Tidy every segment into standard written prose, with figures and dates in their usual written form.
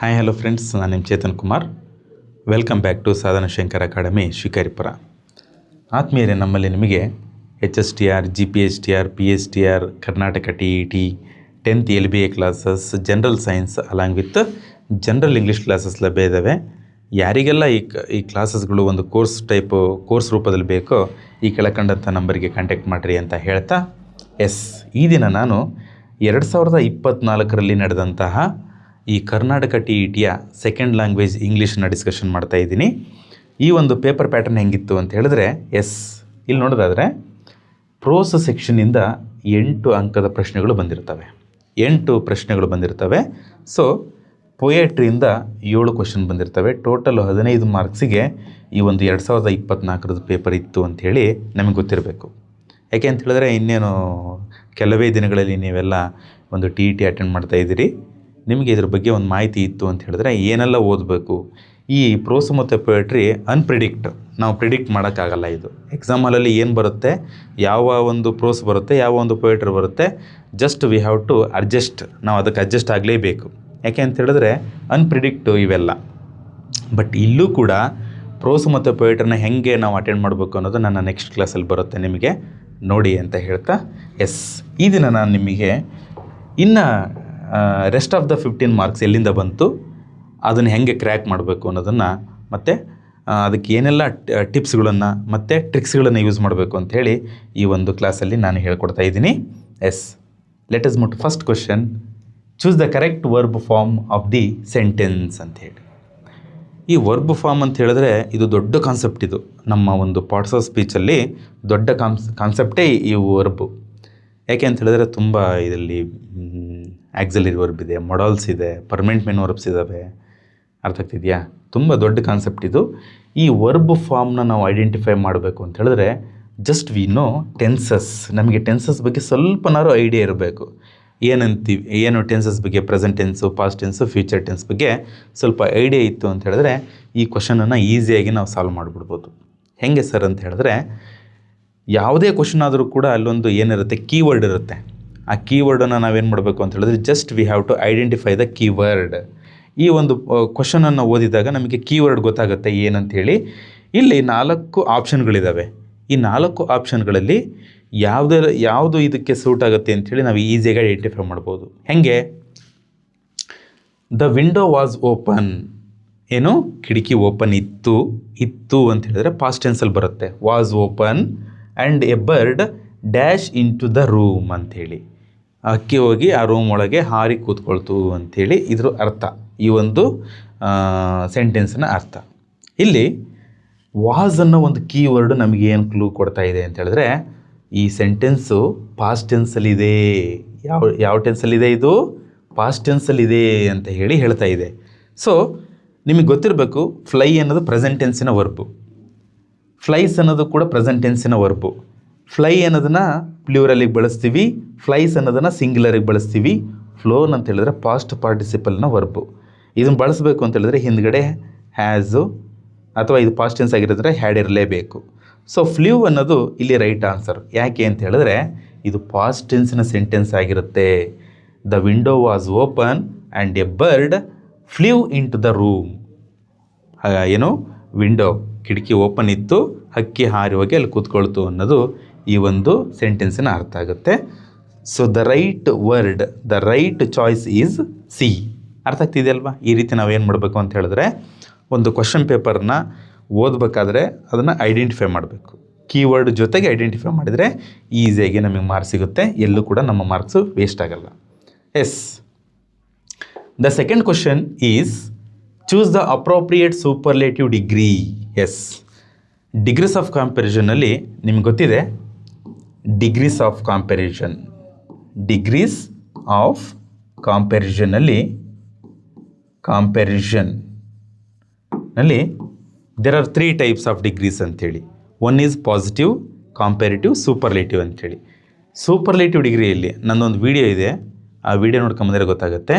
Hi hello friends, ನಾನು ನಿಮ್ಮ Chetan Kumar. Welcome back to Sadhana Shankar academy Shikaripura. ಆತ್ಮೀಯರೇ, ನಮ್ಮಲ್ಲಿ ನಿಮಗೆ HSTR, GPHTR, PHTR, Karnataka TET, 10th LBA classes, general science along with general English classes ಲಭ್ಯ ಇದ್ದಾವೆ. ಯಾರಿಗೆಲ್ಲ ಈ ಕ್ಲಾಸಸ್ಗಳು ಒಂದು ಕೋರ್ಸ್ ರೂಪದಲ್ಲಿ ಬೇಕೋ ಈ ಕೆಳಕಂಡಂಥ ನಂಬರ್ಗೆ ಕಾಂಟ್ಯಾಕ್ಟ್ ಮಾಡಿರಿ ಅಂತ ಹೇಳ್ತಾ, ಈ ದಿನ ನಾನು 2024ರಲ್ಲಿ ನಡೆದಂತಹ ಈ ಕರ್ನಾಟಕ TETಯ ಸೆಕೆಂಡ್ ಲ್ಯಾಂಗ್ವೇಜ್ ಇಂಗ್ಲೀಷನ್ನ ಡಿಸ್ಕಷನ್ ಮಾಡ್ತಾ ಇದ್ದೀನಿ. ಈ ಒಂದು ಪೇಪರ್ ಪ್ಯಾಟರ್ನ್ ಹೆಂಗಿತ್ತು ಅಂತ ಹೇಳಿದ್ರೆ, ಇಲ್ಲಿ ನೋಡೋದಾದರೆ ಪ್ರೋಸ್ ಸೆಕ್ಷನಿಂದ 8 ಅಂಕದ ಪ್ರಶ್ನೆಗಳು ಬಂದಿರ್ತವೆ. 8 ಪ್ರಶ್ನೆಗಳು ಬಂದಿರ್ತವೆ. ಸೊ ಪೊಯೆಟ್ರಿಯಿಂದ 7 ಕ್ವಶನ್ ಬಂದಿರ್ತವೆ. ಟೋಟಲ್ 15 ಮಾರ್ಕ್ಸಿಗೆ ಈ ಒಂದು 2024ರದ ಪೇಪರ್ ಇತ್ತು ಅಂಥೇಳಿ ನಮಗೆ ಗೊತ್ತಿರಬೇಕು. ಯಾಕೆ ಅಂತ ಹೇಳಿದ್ರೆ, ಇನ್ನೇನು ಕೆಲವೇ ದಿನಗಳಲ್ಲಿ ನೀವೆಲ್ಲ ಒಂದು TET ಅಟೆಂಡ್ ಮಾಡ್ತಾ ಇದ್ದೀರಿ. ನಿಮಗೆ ಇದ್ರ ಬಗ್ಗೆ ಒಂದು ಮಾಹಿತಿ ಇತ್ತು ಅಂತ ಹೇಳಿದ್ರೆ ಏನೆಲ್ಲ ಓದಬೇಕು. ಈ ಪ್ರೋಸ್ ಮತ್ತು ಪೊಯೆಟ್ರಿ ನಾವು ಪ್ರಿಡಿಕ್ಟ್ ಮಾಡೋಕ್ಕಾಗಲ್ಲ. ಇದು ಎಕ್ಸಾಮ್ ಹಾಲಲ್ಲಿ ಏನು ಬರುತ್ತೆ, ಯಾವ ಒಂದು ಪ್ರೋಸ್ ಬರುತ್ತೆ, ಯಾವ ಒಂದು ಪೊಯೆಟ್ರಿ ಬರುತ್ತೆ, just we have to adjust. ನಾವು ಅದಕ್ಕೆ ಅಡ್ಜಸ್ಟ್ ಆಗಲೇಬೇಕು. ಯಾಕೆ ಅಂತ ಹೇಳಿದ್ರೆ ಅನ್ಪ್ರಿಡಿಕ್ಟು ಇವೆಲ್ಲ. ಬಟ್ ಇಲ್ಲೂ ಕೂಡ ಪ್ರೋಸ್ ಮತ್ತು ಪೊಯೆಟ್ರಿನ ಹೆಂಗೆ ನಾವು ಅಟೆಂಡ್ ಮಾಡಬೇಕು ಅನ್ನೋದು ನನ್ನ ನೆಕ್ಸ್ಟ್ ಕ್ಲಾಸಲ್ಲಿ ಬರುತ್ತೆ, ನಿಮಗೆ ನೋಡಿ ಅಂತ ಹೇಳ್ತಾ, ಈ ದಿನ ನಾನು ನಿಮಗೆ ಇನ್ನು ರೆಸ್ಟ್ ಆಫ್ ದ 15 ಮಾರ್ಕ್ಸ್ ಎಲ್ಲಿಂದ ಬಂತು, ಅದನ್ನು ಹೆಂಗೆ ಕ್ರ್ಯಾಕ್ ಮಾಡಬೇಕು ಅನ್ನೋದನ್ನು, ಮತ್ತು ಅದಕ್ಕೆ ಏನೆಲ್ಲ ಟಿಪ್ಸ್ಗಳನ್ನು ಮತ್ತು ಟ್ರಿಕ್ಸ್ಗಳನ್ನು ಯೂಸ್ ಮಾಡಬೇಕು ಅಂಥೇಳಿ ಈ ಒಂದು ಕ್ಲಾಸಲ್ಲಿ ನಾನು ಹೇಳ್ಕೊಡ್ತಾ ಇದ್ದೀನಿ. Let us move to first question. Choose the correct verb form of the sentence ಅಂಥೇಳಿ. ಈ ವರ್ಬ್ ಫಾರ್ಮ್ ಅಂತ ಹೇಳಿದ್ರೆ ಇದು ದೊಡ್ಡ ಕಾನ್ಸೆಪ್ಟ್. ಇದು ನಮ್ಮ ಒಂದು ಪಾರ್ಟ್ಸ್ ಆಫ್ ಸ್ಪೀಚಲ್ಲಿ ದೊಡ್ಡ ಕಾನ್ಸೆಪ್ಟೇ ಈ ವರ್ಬು. ಯಾಕೆ ಅಂತ ಹೇಳಿದ್ರೆ ತುಂಬ ಇದರಲ್ಲಿ ಆಕ್ಸಿಲರಿ ವರ್ಬ್ ಇದೆ, ಮೊಡಲ್ಸ್ ಇದೆ, ಪರ್ಮನೆಂಟ್ ಮೇನ್ ವರ್ಬ್ಸ್ ಇದ್ದಾವೆ. ಅರ್ಥ ಆಗ್ತಿದೆಯಾ? ತುಂಬ ದೊಡ್ಡ ಕಾನ್ಸೆಪ್ಟ್ ಇದು. ಈ ವರ್ಬ್ ಫಾರ್ಮ್ನ ನಾವು ಐಡೆಂಟಿಫೈ ಮಾಡಬೇಕು ಅಂತ ಹೇಳಿದ್ರೆ ಜಸ್ಟ್ ವಿ ನೋ ಟೆನ್ಸಸ್. ನಮಗೆ ಟೆನ್ಸಸ್ ಬಗ್ಗೆ ಸ್ವಲ್ಪನಾರು ಐಡಿಯಾ ಇರಬೇಕು. ಏನು ಟೆನ್ಸಸ್ ಬಗ್ಗೆ, present tens, past tens, future tense ಬಗ್ಗೆ ಸ್ವಲ್ಪ ಐಡಿಯಾ ಇತ್ತು ಅಂತ ಹೇಳಿದ್ರೆ ಈ ಕ್ವಶನನ್ನು ಈಸಿಯಾಗಿ ನಾವು ಸಾಲ್ವ್ ಮಾಡಿಬಿಡ್ಬೋದು. ಹೇಗೆ ಸರ್ ಅಂತ ಹೇಳಿದ್ರೆ, ಯಾವುದೇ ಕ್ವಶನ್ ಆದರೂ ಕೂಡ ಅಲ್ಲೊಂದು ಏನಿರುತ್ತೆ, ಕೀವರ್ಡ್ ಇರುತ್ತೆ. ಆ ಕೀವರ್ಡನ್ನು ನಾವೇನು ಮಾಡಬೇಕು ಅಂತ ಹೇಳಿದ್ರೆ just we have to identify the keyword. ಈ ಒಂದು ಕ್ವಶನನ್ನು ಓದಿದಾಗ ನಮಗೆ ಕೀವರ್ಡ್ ಗೊತ್ತಾಗುತ್ತೆ ಏನಂತೇಳಿ. ಇಲ್ಲಿ 4 ಆಪ್ಷನ್ಗಳಿದ್ದಾವೆ. ಈ 4 ಆಪ್ಷನ್ಗಳಲ್ಲಿ ಯಾವುದು ಇದಕ್ಕೆ ಸೂಟ್ ಆಗುತ್ತೆ ಅಂಥೇಳಿ ನಾವು ಈಸಿಯಾಗಿ ಐಡೆಂಟಿಫೈ ಮಾಡ್ಬೋದು. ಹೇಗೆ? The window was open. ಏನು? ಕಿಟಕಿ ಓಪನ್ ಇತ್ತು ಅಂತ ಹೇಳಿದ್ರೆ ಪಾಸ್ಟ್ ಟೆನ್ಸಲ್ಲಿ ಬರುತ್ತೆ. Was open and a bird dash in to the room ಅಂಥೇಳಿ. ಹಕ್ಕಿ ಹೋಗಿ ಆ ರೂಮ್ ಒಳಗೆ ಹಾರಿ ಕೂತ್ಕೊಳ್ತು ಅಂಥೇಳಿ ಇದ್ರ ಅರ್ಥ, ಈ ಒಂದು ಸೆಂಟೆನ್ಸ್ನ ಅರ್ಥ. ಇಲ್ಲಿ ವಾಸ್ ಅನ್ನೋ ಒಂದು ಕೀವರ್ಡು ನಮಗೆ ಏನು ಕ್ಲೂ ಕೊಡ್ತಾ ಇದೆ ಅಂತ ಹೇಳಿದ್ರೆ, ಈ ಸೆಂಟೆನ್ಸು ಪಾಸ್ಟ್ ಟೆನ್ಸಲ್ಲಿದೆ. ಯಾವ ಟೆನ್ಸಲ್ಲಿದೆ? ಇದು ಪಾಸ್ಟ್ ಟೆನ್ಸಲ್ಲಿದೆ ಅಂತ ಹೇಳ್ತಾ ಇದೆ. ಸೊ ನಿಮಗೆ ಗೊತ್ತಿರಬೇಕು, ಫ್ಲೈ ಅನ್ನೋದು ಪ್ರೆಸೆಂಟ್ ಟೆನ್ಸಿನ ವರ್ಬು, ಫ್ಲೈಸ್ ಅನ್ನೋದು ಕೂಡ ಪ್ರೆಸೆಂಟ್ ಟೆನ್ಸಿನ ವರ್ಬು. ಫ್ಲೈ ಅನ್ನೋದನ್ನು ಪ್ಲ್ಯೂರಲಿಗೆ ಬಳಸ್ತೀವಿ, ಫ್ಲೈಸ್ ಅನ್ನೋದನ್ನು ಸಿಂಗ್ಯುಲರಿಗೆ ಬಳಸ್ತೀವಿ. ಫ್ಲೋನ್ ಅಂತ ಹೇಳಿದ್ರೆ ಪಾಸ್ಟ್ ಪಾರ್ಟಿಸಿಪಲ್ನ ವರ್ಬು. ಇದನ್ನು ಬಳಸಬೇಕು ಅಂತ ಹೇಳಿದ್ರೆ ಹಿಂದ್ಗಡೆ ಹ್ಯಾಸು ಅಥವಾ ಇದು ಪಾಸ್ಟ್ ಟೆನ್ಸ್ ಆಗಿರೋದ್ರೆ ಹ್ಯಾಡ್ ಇರಲೇಬೇಕು. ಸೊ ಫ್ಲ್ಯೂ ಅನ್ನೋದು ಇಲ್ಲಿ ರೈಟ್ ಆನ್ಸರ್. ಯಾಕೆ ಅಂತ ಹೇಳಿದ್ರೆ ಇದು ಪಾಸ್ಟ್ ಟೆನ್ಸಿನ ಸೆಂಟೆನ್ಸ್ ಆಗಿರುತ್ತೆ. The window was open and a bird flew in to the room. ಏನು? ವಿಂಡೋ, ಕಿಟಕಿ ಓಪನ್ ಇತ್ತು, ಹಕ್ಕಿ ಹಾರಿ ಹೋಗಿ ಅಲ್ಲಿ ಕೂತ್ಕೊಳ್ತು ಅನ್ನೋದು ಈ ಒಂದು ಸೆಂಟೆನ್ಸಿನ ಅರ್ಥ ಆಗುತ್ತೆ. So the right choice is C. ಅರ್ಥ ಆಗ್ತಿದೆಯಲ್ವಾ? ಈ ರೀತಿ ನಾವೇನು ಮಾಡಬೇಕು ಅಂತ ಹೇಳಿದ್ರೆ, ಒಂದು ಕ್ವಶನ್ ಪೇಪರ್ನ ಓದಬೇಕಾದ್ರೆ ಅದನ್ನು ಐಡೆಂಟಿಫೈ ಮಾಡಬೇಕು. ಕೀವರ್ಡ್ ಜೊತೆಗೆ ಐಡೆಂಟಿಫೈ ಮಾಡಿದರೆ ಈಸಿಯಾಗಿ ನಮಗೆ ಮಾರ್ಕ್ಸ್ ಸಿಗುತ್ತೆ. ಎಲ್ಲೂ ಕೂಡ ನಮ್ಮ ಮಾರ್ಕ್ಸು ವೇಸ್ಟ್ ಆಗಲ್ಲ. The second question is choose the appropriate superlative degree. Degrees of ಕಂಪ್ಯಾರಿಸನಲ್ಲಿ ನಿಮ್ಗೆ ಗೊತ್ತಿದೆ, ಡಿಗ್ರೀಸ್ ಆಫ್ ಕಂಪ್ಯಾರಿಸನ್ನಲ್ಲಿ there are 3 types of degrees ಅಂಥೇಳಿ. One is positive, comparative, superlative ಅಂಥೇಳಿ. ಸೂಪರ್ಲೇಟಿವ್ ಡಿಗ್ರಿಯಲ್ಲಿ ನನ್ನೊಂದು ವಿಡಿಯೋ ಇದೆ, ಆ ವಿಡಿಯೋ ನೋಡ್ಕೊಂಬಂದರೆ ಗೊತ್ತಾಗುತ್ತೆ.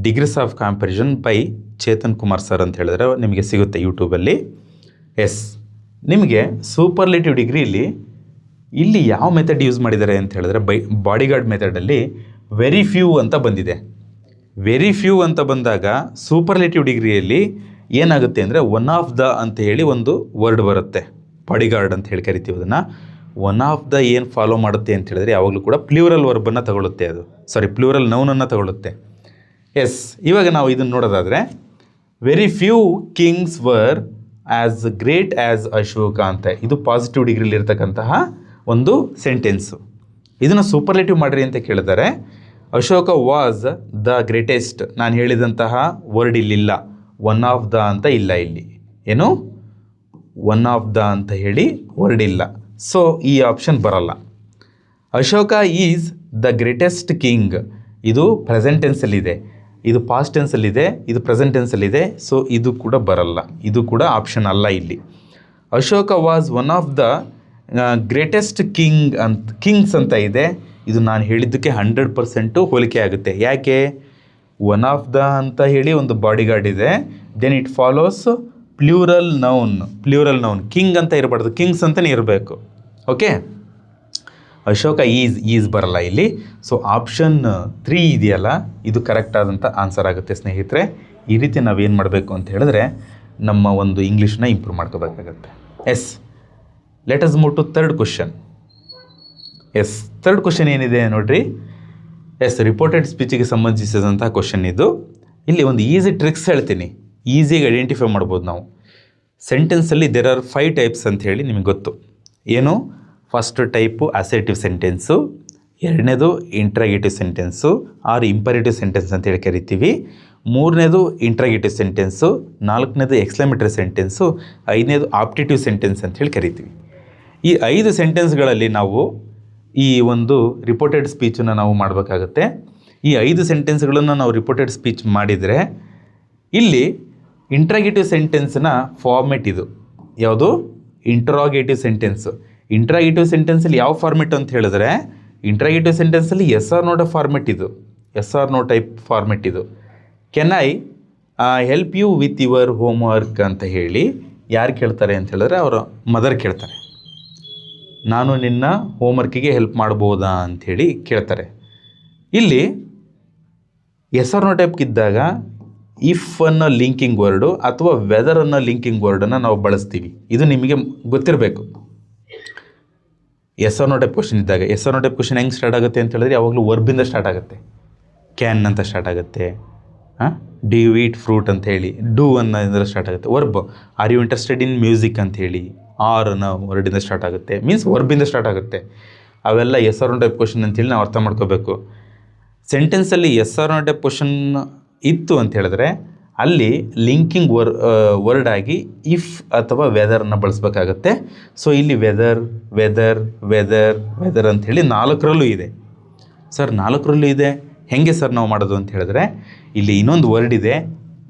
Degrees of comparison by Chetan Kumar sir ಅಂತ ಹೇಳಿದ್ರೆ ನಿಮಗೆ ಸಿಗುತ್ತೆ ಯೂಟ್ಯೂಬಲ್ಲಿ. ನಿಮಗೆ ಸೂಪರ್ಲೇಟಿವ್ ಡಿಗ್ರಿಯಲ್ಲಿ ಇಲ್ಲಿ ಯಾವ ಮೆಥಡ್ ಯೂಸ್ ಮಾಡಿದ್ದಾರೆ ಅಂತ ಹೇಳಿದ್ರೆ, ಬಾಡಿಗಾರ್ಡ್ ಮೆಥಡಲ್ಲಿ ವೆರಿ ಫ್ಯೂ ಅಂತ ಬಂದಿದೆ. ವೆರಿ ಫ್ಯೂ ಅಂತ ಬಂದಾಗ ಸೂಪರ್ಲೇಟಿವ್ ಡಿಗ್ರಿಯಲ್ಲಿ ಏನಾಗುತ್ತೆ ಅಂದರೆ ಒನ್ ಆಫ್ ದ ಅಂತ ಹೇಳಿ ಒಂದು ವರ್ಡ್ ಬರುತ್ತೆ, ಬಾಡಿಗಾರ್ಡ್ ಅಂತ ಹೇಳಿ ಕರಿತೀವಿ ಅದನ್ನು. ಒನ್ ಆಫ್ ದ ಏನು ಫಾಲೋ ಮಾಡುತ್ತೆ ಅಂತ ಹೇಳಿದ್ರೆ ಯಾವಾಗಲೂ ಕೂಡ ಪ್ಲೂರಲ್ ವರ್ಬನ್ನು ತಗೊಳುತ್ತೆ, ಅದು ಪ್ಲೂರಲ್ ನೌನನ್ನು ತಗೊಳುತ್ತೆ. ಎಸ್, ಇವಾಗ ನಾವು ಇದನ್ನು ನೋಡೋದಾದರೆ very few Kings var as great as Ashoka ಅಂತ, ಇದು ಪಾಸಿಟಿವ್ ಡಿಗ್ರಿಲಿ ಇರ್ತಕ್ಕಂತಹ ಒಂದು ಸೆಂಟೆನ್ಸು. ಇದನ್ನು ಸೂಪರ್ಲೇಟಿವ್ ಮಾಡಿರಿ ಅಂತ ಕೇಳಿದರೆ ಅಶೋಕ ವಾಸ್ ದ ಗ್ರೇಟೆಸ್ಟ್, ನಾನು ಹೇಳಿದಂತಹ ವರ್ಡ್ ಇಲ್ಲಿಲ್ಲ, ಒನ್ ಆಫ್ ದ ಅಂತ ಇಲ್ಲ, ಇಲ್ಲಿ ಏನು ಒನ್ ಆಫ್ ದ ಅಂತ ಹೇಳಿ ವರ್ಡ್ ಇಲ್ಲ. ಸೊ ಈ ಆಪ್ಷನ್ ಬರಲ್ಲ. Ashoka is the greatest king, ಇದು ಪ್ರೆಸೆಂಟ್ ಟೆನ್ಸಲ್ಲಿದೆ, ಇದು ಪಾಸ್ಟ್ ಟೆನ್ಸಲ್ಲಿದೆ, ಇದು ಪ್ರೆಸೆಂಟ್ ಟೆನ್ಸಲ್ಲಿದೆ. ಸೊ ಇದು ಕೂಡ ಬರಲ್ಲ, ಇದು ಕೂಡ ಆಪ್ಷನ್ ಅಲ್ಲ ಇಲ್ಲಿ. Ashoka was one of the greatest Kings ಅಂತ ಇದೆ, ಇದು ನಾನು ಹೇಳಿದ್ದಕ್ಕೆ 100% ಹೋಲಿಕೆ ಆಗುತ್ತೆ. ಯಾಕೆ? ಒನ್ ಆಫ್ ದ ಅಂತ ಹೇಳಿ ಒಂದು ಬಾಡಿಗಾರ್ಡ್ ಇದೆ, then it follows plural noun. King ಅಂತ ಇರಬಾರ್ದು, ಕಿಂಗ್ಸ್ ಅಂತಲೇ ಇರಬೇಕು. ಓಕೆ, ಅಶೋಕ ಈಸ್ ಬರಲ್ಲ ಇಲ್ಲಿ. ಸೊ ಆಪ್ಷನ್ 3 ಇದೆಯಲ್ಲ, ಇದು ಕರೆಕ್ಟ್ ಆದಂಥ ಆನ್ಸರ್ ಆಗುತ್ತೆ ಸ್ನೇಹಿತರೆ. ಈ ರೀತಿ ನಾವೇನು ಮಾಡಬೇಕು ಅಂತ ಹೇಳಿದ್ರೆ ನಮ್ಮ ಒಂದು ಇಂಗ್ಲೀಷ್ನ ಇಂಪ್ರೂವ್ ಮಾಡ್ಕೋಬೇಕಾಗತ್ತೆ. Yes, let us move to third question. Yes, third question ಏನಿದೆ ನೋಡ್ರಿ. ಎಸ್, ರಿಪೋರ್ಟೆಡ್ ಸ್ಪೀಚಿಗೆ ಸಂಬಂಧಿಸಿದಂಥ ಕ್ವಶನ್ ಇದು. ಇಲ್ಲಿ ಒಂದು ಈಸಿ ಟ್ರಿಕ್ಸ್ ಹೇಳ್ತೀನಿ, ಈಸಿಯಾಗಿ ಐಡೆಂಟಿಫೈ ಮಾಡ್ಬೋದು ನಾವು. ಸೆಂಟೆನ್ಸಲ್ಲಿ ದೇರ್ ಆರ್ 5 ಟೈಪ್ಸ್ ಅಂತ ಹೇಳಿ ನಿಮಗೆ ಗೊತ್ತು. ಏನು? ಫಸ್ಟ್ ಟೈಪು ಅಸರ್ಟಿವ್ ಸೆಂಟೆನ್ಸು, ಎರಡನೇದು interrogative sentence or imperative sentence ಅಂತ ಹೇಳಿ ಕರಿತೀವಿ, ಮೂರನೇದು ಇಂಟ್ರಾಗೇಟಿವ್ ಸೆಂಟೆನ್ಸು, ನಾಲ್ಕನೇದು ಎಕ್ಸ್ಕ್ಲಮೇಟರಿ ಸೆಂಟೆನ್ಸು, ಐದನೇದು ಆಪ್ಟಿಟಿವ್ ಸೆಂಟೆನ್ಸ್ ಅಂತ ಹೇಳಿ ಕರಿತೀವಿ. ಈ 5 ಸೆಂಟೆನ್ಸ್ಗಳಲ್ಲಿ ನಾವು ಈ ಒಂದು ರಿಪೋರ್ಟೆಡ್ ಸ್ಪೀಚನ್ನು ನಾವು ಮಾಡಬೇಕಾಗತ್ತೆ. ಈ 5 ಸೆಂಟೆನ್ಸ್ಗಳನ್ನು ನಾವು ರಿಪೋರ್ಟೆಡ್ ಸ್ಪೀಚ್ ಮಾಡಿದರೆ ಇಲ್ಲಿ ಇಂಟ್ರಾಗೇಟಿವ್ ಸೆಂಟೆನ್ಸ್ನ ಫಾರ್ಮೆಟ್ ಇದು ಯಾವುದು? Interrogative sentence. ಇಂಟ್ರಾಗೇಟಿವ್ ಸೆಂಟೆನ್ಸಲ್ಲಿ ಯಾವ ಫಾರ್ಮೆಟ್ ಅಂತ ಹೇಳಿದ್ರೆ ಇಂಟ್ರಾಗೇಟಿವ್ ಸೆಂಟೆನ್ಸಲ್ಲಿ ಎಸ್ ಆರ್ ನೋ ಫಾರ್ಮೆಟ್ ಇದು, yes or no type format ಇದು. Can I help you with your homework ಅಂತ ಹೇಳಿ ಯಾರು ಕೇಳ್ತಾರೆ ಅಂತ ಹೇಳಿದ್ರೆ ಅವರ ಮದರ್ ಕೇಳ್ತಾರೆ, ನಾನು ನಿನ್ನ ಹೋಮ್ವರ್ಕಿಗೆ ಹೆಲ್ಪ್ ಮಾಡ್ಬೋದಾ ಅಂಥೇಳಿ ಕೇಳ್ತಾರೆ. ಇಲ್ಲಿ ಎಸ್ ಆರ್ ನೋ ಟೈಪ್ಗಿದ್ದಾಗ ಇಫ್ ಅನ್ನೋ ಲಿಂಕಿಂಗ್ ವರ್ಡು ಅಥವಾ ವೆದರ್ ಅನ್ನೋ ಲಿಂಕಿಂಗ್ ವರ್ಡನ್ನು ನಾವು ಬಳಸ್ತೀವಿ. ಇದು ನಿಮಗೆ ಗೊತ್ತಿರಬೇಕು. Yes or no type question ಇದ್ದಾಗ yes or no type question ಹೆಂಗೆ ಸ್ಟಾರ್ಟ್ ಆಗುತ್ತೆ ಅಂತ ಹೇಳಿದ್ರೆ ಯಾವಾಗಲೂ ವರ್ಬಿಂದ ಸ್ಟಾರ್ಟ್ ಆಗುತ್ತೆ. ಕ್ಯಾನ್ ಅಂತ ಸ್ಟಾರ್ಟ್ ಆಗುತ್ತೆ, ಡು ಯು ಈಟ್ ಫ್ರೂಟ್ ಅಂತ ಹೇಳಿ ಡೂ ಅನ್ನೋದ್ರಿಂದ ಸ್ಟಾರ್ಟ್ ಆಗುತ್ತೆ. Verb are you interested in music ಅಂತ ಹೇಳಿ ಆರ್ ಅನ್ನೋ ವರ್ಡಿಂದ ಸ್ಟಾರ್ಟ್ ಆಗುತ್ತೆ, ಮೀನ್ಸ್ ವರ್ಬಿಂದ ಸ್ಟಾರ್ಟ್ ಆಗುತ್ತೆ. ಅವೆಲ್ಲ yes or no type question ಅಂತೇಳಿ ನಾವು ಅರ್ಥ ಮಾಡ್ಕೋಬೇಕು. ಸೆಂಟೆನ್ಸಲ್ಲಿ yes or no type question ಇತ್ತು ಅಂತ ಹೇಳಿದ್ರೆ ಅಲ್ಲಿ ಲಿಂಕಿಂಗ್ ವರ್ಡ್ ಆಗಿ ಇಫ್ ಅಥವಾ ವೆದರ್ನ ಬಳಸಬೇಕಾಗತ್ತೆ. ಸೊ ಇಲ್ಲಿ ವೆದರ್ ವೆದರ್ ವೆದರ್ ವೆದರ್ ಅಂಥೇಳಿ 4ರಲ್ಲೂ ಇದೆ. ಸರ್ 4ರಲ್ಲೂ ಇದೆ, ಹೇಗೆ ಸರ್ ನಾವು ಮಾಡೋದು ಅಂತ ಹೇಳಿದ್ರೆ ಇಲ್ಲಿ ಇನ್ನೊಂದು ವರ್ಡ್ ಇದೆ,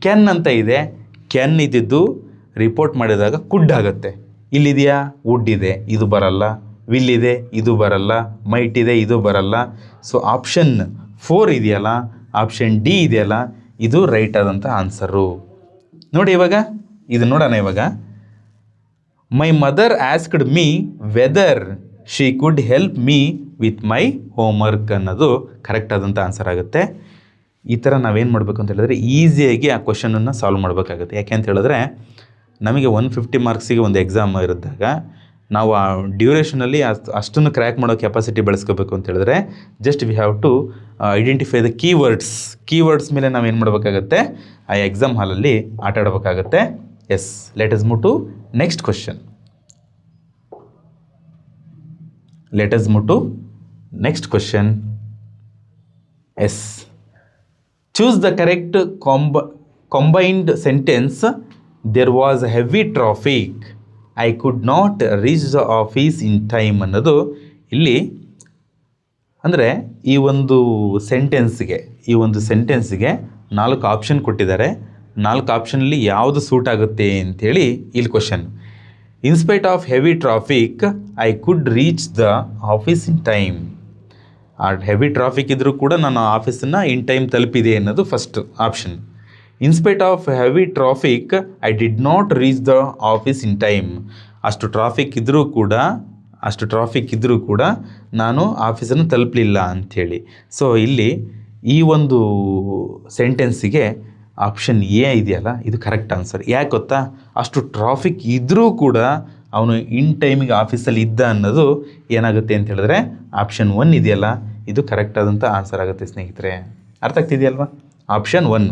ಕ್ಯಾನ್ ಅಂತ ಇದೆ. ಕ್ಯಾನ್ ಇದ್ದಿದ್ದು ರಿಪೋರ್ಟ್ ಮಾಡಿದಾಗ ಕುಡ್ ಆಗುತ್ತೆ. ಇಲ್ಲಿದೆಯಾ? ವುಡ್ ಇದೆ, ಇದು ಬರಲ್ಲ. ವಿಲ್ ಇದೆ, ಇದು ಬರಲ್ಲ. ಮೈಟ್ ಇದೆ, ಇದು ಬರಲ್ಲ. ಸೊ ಆಪ್ಷನ್ 4 ಇದೆಯಲ್ಲ, ಆಪ್ಷನ್ ಡಿ ಇದೆಯಲ್ಲ, ಇದು ರೈಟ್ ಆದಂಥ ಆನ್ಸರು. ನೋಡಿ ಇವಾಗ ಇದು ನೋಡೋಣ. ಇವಾಗ my mother asked me whether she could help me with my homework ಅನ್ನೋದು ಕರೆಕ್ಟ್ ಆದಂಥ ಆನ್ಸರ್ ಆಗುತ್ತೆ. ಈ ಥರ ನಾವೇನು ಮಾಡಬೇಕು ಅಂತ ಹೇಳಿದ್ರೆ ಈಸಿಯಾಗಿ ಆ ಕ್ವಶನನ್ನು ಸಾಲ್ವ್ ಮಾಡಬೇಕಾಗುತ್ತೆ. ಯಾಕೆ ಅಂತ ಹೇಳಿದ್ರೆ ನಮಗೆ 150 ಮಾರ್ಕ್ಸಿಗೆ ಒಂದು ಎಕ್ಸಾಮ್ ಇರಿದ್ದಾಗ ನಾವು ಆ ಡ್ಯೂರೇಷನಲ್ಲಿ ಅಷ್ಟನ್ನು ಕ್ರ್ಯಾಕ್ ಮಾಡೋ ಕೆಪಾಸಿಟಿ ಬೆಳೆಸ್ಕೋಬೇಕು ಅಂತ ಹೇಳಿದ್ರೆ just we have to identify the keywords ಮೇಲೆ ನಾವು ಏನು ಮಾಡಬೇಕಾಗತ್ತೆ, ಆ ಎಕ್ಸಾಮ್ ಹಾಲಲ್ಲಿ ಆಟ ಆಡಬೇಕಾಗತ್ತೆ. Yes, let us move to next question. Yes, choose the correct combined sentence. There was heavy traffic. I could not reach the office in time ಅನ್ನೋದು ಇಲ್ಲಿ ಅಂದರೆ ಈ ಒಂದು ಸೆಂಟೆನ್ಸ್ಗೆ 4 ಆಪ್ಷನ್ ಕೊಟ್ಟಿದ್ದಾರೆ. 4 ಆಪ್ಷನಲ್ಲಿ ಯಾವುದು ಸೂಟ್ ಆಗುತ್ತೆ ಅಂಥೇಳಿ ಇಲ್ಲಿ question. In spite of heavy traffic I could reach the office in time. ಆ ಹೆವಿ ಟ್ರಾಫಿಕ್ ಇದ್ದರೂ ಕೂಡ ನಾನು ಆಫೀಸನ್ನು ಇನ್ ಟೈಮ್ ತಲುಪಿದೆ ಅನ್ನೋದು first option. In spite of heavy traffic I did not reach the office in time. ಅಷ್ಟು ಟ್ರಾಫಿಕ್ ಇದ್ದರೂ ಕೂಡ ನಾನು ಆಫೀಸನ್ನು ತಲುಪಲಿಲ್ಲ ಅಂಥೇಳಿ. ಸೊ ಇಲ್ಲಿ ಈ ಒಂದು ಸೆಂಟೆನ್ಸಿಗೆ ಆಪ್ಷನ್ ಎ ಇದೆಯಲ್ಲ ಇದು ಕರೆಕ್ಟ್ ಆನ್ಸರ್. ಯಾಕೆ ಗೊತ್ತಾ, ಅಷ್ಟು ಟ್ರಾಫಿಕ್ ಇದ್ದರೂ ಕೂಡ ಅವನು ಇನ್ ಟೈಮಿಗೆ ಆಫೀಸಲ್ಲಿ ಇದ್ದ ಅನ್ನೋದು ಏನಾಗುತ್ತೆ ಅಂತ ಹೇಳಿದ್ರೆ ಆಪ್ಷನ್ 1 ಇದೆಯಲ್ಲ ಇದು ಕರೆಕ್ಟ್ ಆದಂಥ ಆನ್ಸರ್ ಆಗುತ್ತೆ ಸ್ನೇಹಿತರೆ. ಅರ್ಥ ಆಗ್ತಿದೆಯಲ್ವಾ? Option 1.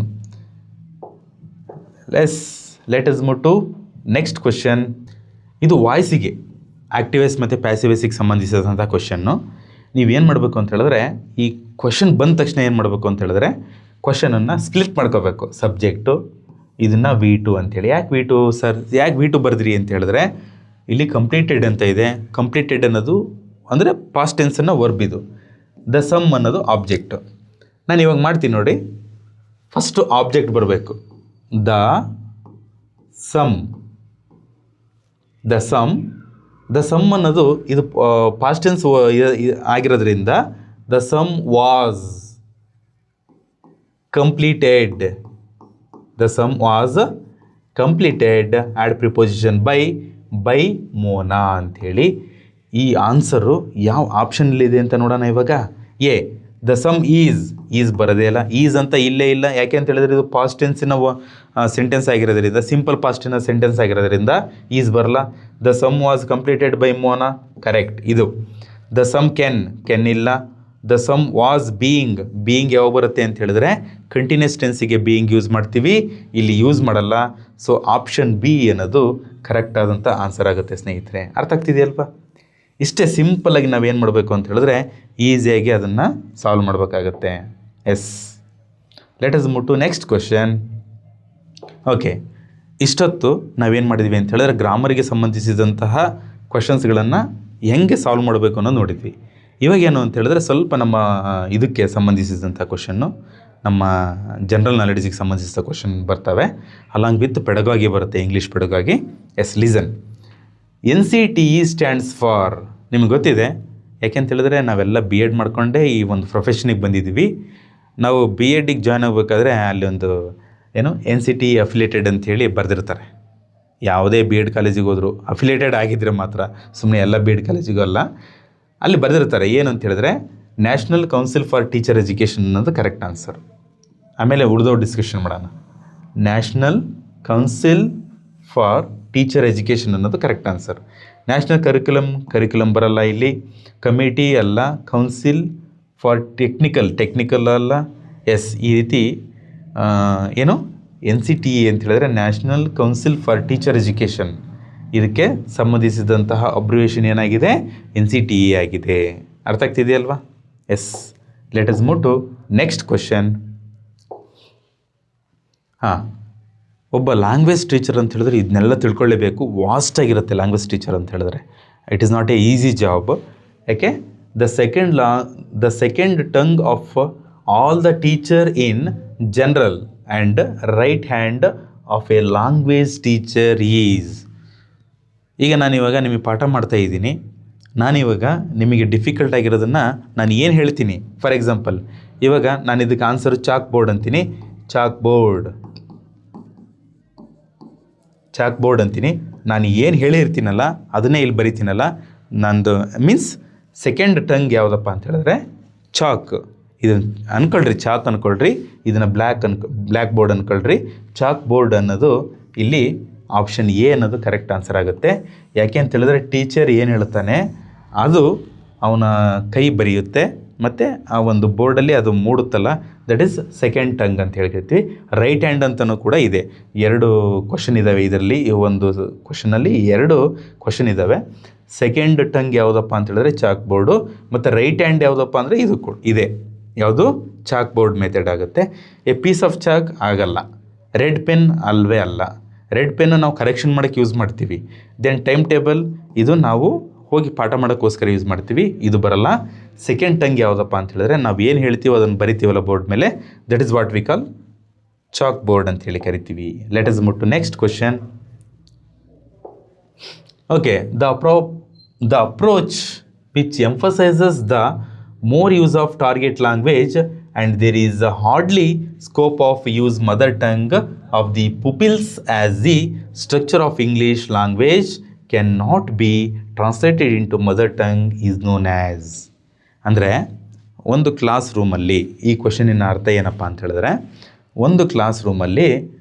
Let us move to next question. ಇದು ವಾಯ್ಸಿಗೆ ಆಕ್ಟಿವೇಸ್ ಮತ್ತು ಪ್ಯಾಸಿವೇಸಿಗೆ ಸಂಬಂಧಿಸಿದಂಥ ಕ್ವಶನ್ನು. ನೀವೇನು ಮಾಡಬೇಕು ಅಂತ ಹೇಳಿದ್ರೆ ಈ ಕ್ವಶನ್ ಬಂದ ತಕ್ಷಣ ಏನು ಮಾಡಬೇಕು ಅಂತ ಹೇಳಿದ್ರೆ ಕ್ವಶನನ್ನು ಸ್ಪ್ಲಿಟ್ ಮಾಡ್ಕೋಬೇಕು. ಸಬ್ಜೆಕ್ಟು ಇದನ್ನು V2 ಅಂತೇಳಿ. ಯಾಕೆ V2 ಸರ್, ಯಾಕೆ V2 ಬರೆದ್ರಿ ಅಂತ ಹೇಳಿದ್ರೆ ಇಲ್ಲಿ ಕಂಪ್ಲೀಟೆಡ್ ಅಂತ ಇದೆ. ಕಂಪ್ಲೀಟೆಡ್ ಅನ್ನೋದು ಅಂದರೆ ಪಾಸ್ಟ್ ಟೆನ್ಸನ್ನು ವರ್ಬ್ ಇದು. ದ ಸಮ್ ಅನ್ನೋದು ಆಬ್ಜೆಕ್ಟು. ನಾನು ಇವಾಗ ಮಾಡ್ತೀನಿ ನೋಡಿ. ಫಸ್ಟು ಆಬ್ಜೆಕ್ಟ್ ಬರಬೇಕು. The sum. ದ ಸಮ್ ಅನ್ನೋದು ಇದು ಪಾಸ್ಟ್ ಟೆನ್ಸ್ ಆಗಿರೋದ್ರಿಂದ the sum was completed. The sum was completed add preposition by Mona ಅಂಥೇಳಿ. ಈ ಆನ್ಸರು ಯಾವ ಆಪ್ಷನಲ್ಲಿದೆ ಅಂತ ನೋಡೋಣ ಇವಾಗ. ಎ ದ ಸಮ್ ಈಸ್ ಬರೋದೇ ಇಲ್ಲ. ಈಸ್ ಅಂತ ಇಲ್ಲೇ ಇಲ್ಲ. ಯಾಕೆ ಅಂತ ಹೇಳಿದ್ರೆ ಇದು ಪಾಸ್ಟ್ ಟೆನ್ಸಿನ ಸೆಂಟೆನ್ಸ್ ಆಗಿರೋದ್ರಿಂದ, ಸಿಂಪಲ್ ಪಾಸ್ಟಿನ ಸೆಂಟೆನ್ಸ್ ಆಗಿರೋದ್ರಿಂದ ಈಸ್ ಬರಲ್ಲ. The sum was completed by Mona correct ಇದು. ದ ಸಮ್ ಕೆನ್ ಇಲ್ಲ. ದ ಸಮ್ ವಾಸ್ ಬೀಯಿಂಗ್ ಯಾವಾಗ ಬರುತ್ತೆ ಅಂತ ಹೇಳಿದ್ರೆ ಕಂಟಿನ್ಯೂಸ್ ಟೆನ್ಸಿಗೆ ಬೀಯಿಂಗ್ ಯೂಸ್ ಮಾಡ್ತೀವಿ, ಇಲ್ಲಿ ಯೂಸ್ ಮಾಡಲ್ಲ. ಸೊ ಆಪ್ಷನ್ ಬಿ ಅನ್ನೋದು ಕರೆಕ್ಟ್ ಆದಂಥ ಆನ್ಸರ್ ಆಗುತ್ತೆ ಸ್ನೇಹಿತರೆ. ಅರ್ಥ ಆಗ್ತಿದೆಯಲ್ವಾ? ಇಷ್ಟೇ ಸಿಂಪಲ್ಲಾಗಿ ನಾವೇನು ಮಾಡಬೇಕು ಅಂತ ಹೇಳಿದ್ರೆ ಈಸಿಯಾಗಿ ಅದನ್ನು ಸಾಲ್ವ್ ಮಾಡಬೇಕಾಗತ್ತೆ. Yes, let us move to next question. Okay, ಇಷ್ಟೊತ್ತು ನಾವೇನು ಮಾಡಿದ್ವಿ ಅಂತ ಹೇಳಿದ್ರೆ ಗ್ರಾಮರಿಗೆ ಸಂಬಂಧಿಸಿದಂತಹ ಕ್ವಶನ್ಸ್ಗಳನ್ನು ಹೆಂಗೆ ಸಾಲ್ವ್ ಮಾಡಬೇಕು ಅನ್ನೋದು ನೋಡಿದ್ವಿ. ಇವಾಗೇನು ಅಂತ ಹೇಳಿದ್ರೆ ಸ್ವಲ್ಪ ನಮ್ಮ ಇದಕ್ಕೆ ಸಂಬಂಧಿಸಿದಂಥ ಕ್ವಶನ್ನು, ನಮ್ಮ ಜನರಲ್ ನಾಲೆಡ್ಜಿಗೆ ಸಂಬಂಧಿಸಿದ ಕ್ವಶನ್ ಬರ್ತವೆ. ಅಲಾಂಗ್ ವಿತ್ ಪೆಡಗಾಗಿ ಬರುತ್ತೆ, English pedagogy. Yes, listen. NCTE stands for, ನಿಮ್ಗೆ ಗೊತ್ತಿದೆ. ಯಾಕೆಂತ ಹೇಳಿದ್ರೆ ನಾವೆಲ್ಲ B.Ed ಮಾಡಿಕೊಂಡೇ ಈ ಒಂದು ಪ್ರೊಫೆಷನಿಗೆ ಬಂದಿದ್ದೀವಿ. ನಾವು B.Edಗೆ ಜಾಯ್ನ್ ಆಗಬೇಕಾದ್ರೆ ಅಲ್ಲಿ ಒಂದು NCTE ಅಫಿಲಿಯೇಟೆಡ್ ಅಂಥೇಳಿ ಬರೆದಿರ್ತಾರೆ. ಯಾವುದೇ B.Ed ಕಾಲೇಜಿಗೆ ಹೋದ್ರು ಅಫಿಲಿಯೇಟೆಡ್ ಆಗಿದ್ದರೆ ಮಾತ್ರ, ಸುಮ್ಮನೆ ಎಲ್ಲ B.Ed ಕಾಲೇಜಿಗೂ ಅಲ್ಲ. ಅಲ್ಲಿ ಬರೆದಿರ್ತಾರೆ ಏನು ಅಂತ ಹೇಳಿದ್ರೆ national council for teacher education ಅನ್ನೋದು ಕರೆಕ್ಟ್ ಆನ್ಸರ್. ಆಮೇಲೆ ಉಳಿದೋ ಡಿಸ್ಕಷನ್ ಮಾಡೋಣ. National council for teacher education ಅನ್ನೋದು ಕರೆಕ್ಟ್ ಆನ್ಸರ್. ನ್ಯಾಷನಲ್ ಕರಿಕ್ಯುಲಮ್ ಬರಲ್ಲ ಇಲ್ಲಿ. ಕಮಿಟಿ ಅಲ್ಲ. ಕೌನ್ಸಿಲ್ ಫಾರ್ ಟೆಕ್ನಿಕಲ್ ಅಲ್ಲ. ಎಸ್, ಈ ರೀತಿ NCTE ಅಂತ ಹೇಳಿದ್ರೆ national council for teacher education, ಇದಕ್ಕೆ ಸಂಬಂಧಿಸಿದಂತಹ ಅಬ್ರಿವೇಷನ್ ಏನಾಗಿದೆ? NCTE ಆಗಿದೆ. ಅರ್ಥ ಆಗ್ತಿದೆಯಲ್ವಾ? Yes, let us move to next question. ಒಬ್ಬ ಲ್ಯಾಂಗ್ವೇಜ್ ಟೀಚರ್ ಅಂತ ಹೇಳಿದ್ರೆ ಇದನ್ನೆಲ್ಲ ತಿಳ್ಕೊಳ್ಳೇಬೇಕು. ವಾಸ್ಟ್ ಆಗಿರುತ್ತೆ ಲ್ಯಾಂಗ್ವೇಜ್ ಟೀಚರ್ ಅಂತ ಹೇಳಿದ್ರೆ. It is not a easy job. ಯಾಕೆ? The second tongue of all the teacher in general and right hand of a language teacher is. ಈಗ ನಾನಿವಾಗ ನಿಮಗೆ ಪಾಠ ಮಾಡ್ತಾ ಇದ್ದೀನಿ. ನಾನಿವಾಗ ನಿಮಗೆ ಡಿಫಿಕಲ್ಟ್ ಆಗಿರೋದನ್ನು ನಾನು ಏನು ಹೇಳ್ತೀನಿ, ಫಾರ್ ಎಕ್ಸಾಂಪಲ್ ಇವಾಗ ನಾನು ಇದಕ್ಕೆ ಆನ್ಸರು ಚಾಕ್ ಬೋರ್ಡ್ ಅಂತೀನಿ. ಚಾಕ್ ಬೋರ್ಡ್ ಅಂತೀನಿ. ನಾನು ಏನು ಹೇಳಿರ್ತೀನಲ್ಲ ಅದನ್ನೇ ಇಲ್ಲಿ ಬರಿತೀನಲ್ಲ. ನಂದು ಮೀನ್ಸ್ ಸೆಕೆಂಡ್ ಟಂಗ್ ಯಾವುದಪ್ಪ ಅಂತ ಹೇಳಿದ್ರೆ ಚಾಕ್. ಇದನ್ನು ಅಂದ್ಕೊಳ್ರಿ, ಚಾಕ್ ಅಂದ್ಕೊಳ್ರಿ. ಇದನ್ನು ಬ್ಲ್ಯಾಕ್ ಬೋರ್ಡ್ ಅಂದ್ಕೊಳ್ರಿ. ಚಾಕ್ ಬೋರ್ಡ್ ಅನ್ನೋದು ಇಲ್ಲಿ ಆಪ್ಷನ್ ಎ ಅನ್ನೋದು ಕರೆಕ್ಟ್ ಆನ್ಸರ್ ಆಗುತ್ತೆ. ಯಾಕೆ ಅಂತ ಹೇಳಿದ್ರೆ ಟೀಚರ್ ಏನು ಹೇಳ್ತಾನೆ ಅದು ಅವನ ಕೈ ಬರೆಯುತ್ತೆ, ಮತ್ತು ಆ ಒಂದು ಬೋರ್ಡಲ್ಲಿ ಅದು ಮೂಡುತ್ತಲ್ಲ, ದಟ್ ಈಸ್ ಸೆಕೆಂಡ್ ಟಂಗ್ ಅಂತ ಹೇಳ್ತೀವಿ. ರೈಟ್ ಹ್ಯಾಂಡ್ ಅಂತಲೂ ಕೂಡ ಇದೆ. 2 ಕ್ವಶನ್ ಇದ್ದಾವೆ ಇದರಲ್ಲಿ. ಈ ಒಂದು ಕ್ವಶನಲ್ಲಿ 2 ಕ್ವಶನ್ ಇದ್ದಾವೆ. ಸೆಕೆಂಡ್ ಟಂಗ್ ಯಾವುದಪ್ಪ ಅಂತ ಹೇಳಿದ್ರೆ ಚಾಕ್ ಬೋರ್ಡು, ಮತ್ತು ರೈಟ್ ಹ್ಯಾಂಡ್ ಯಾವುದಪ್ಪ ಅಂದರೆ ಇದು ಇದೆ. ಯಾವುದು? ಚಾಕ್ ಬೋರ್ಡ್ ಮೆಥಡ್ ಆಗುತ್ತೆ. ಎ ಪೀಸ್ ಆಫ್ ಚಾಕ್ ಆಗಲ್ಲ. ರೆಡ್ ಪೆನ್ ಅಲ್ವೇ ಅಲ್ಲ. ರೆಡ್ ಪೆನ್ನು ನಾವು ಕರೆಕ್ಷನ್ ಮಾಡೋಕ್ಕೆ ಯೂಸ್ ಮಾಡ್ತೀವಿ. ದೆನ್ ಟೈಮ್ ಟೇಬಲ್ ಇದು ನಾವು ಹೋಗಿ ಪಾಠ ಮಾಡೋಕ್ಕೋಸ್ಕರ ಯೂಸ್ ಮಾಡ್ತೀವಿ, ಇದು ಬರಲ್ಲ. ಸೆಕೆಂಡ್ ಟಂಗ್ ಯಾವುದಪ್ಪ ಅಂತ ಹೇಳಿದ್ರೆ ನಾವು ಏನು ಹೇಳ್ತೀವೋ ಅದನ್ನು ಬರಿತೀವಲ್ಲ ಬೋರ್ಡ್ ಮೇಲೆ, that is what we call chalk board ಅಂತ ಹೇಳಿ ಕರಿತೀವಿ. Let us move to next question. Okay, the approach which emphasises the more use of target language and there is hardly scope of use mother tongue of the pupils as the structure of English language cannot be translated into mother tongue is known as. ಅಂದರೆ ಒಂದು class ರೂಮಲ್ಲಿ, ಈ ಕ್ವಶನಿನ ಅರ್ಥ ಏನಪ್ಪ ಅಂತ ಹೇಳಿದ್ರೆ, ಒಂದು class ರೂಮಲ್ಲಿ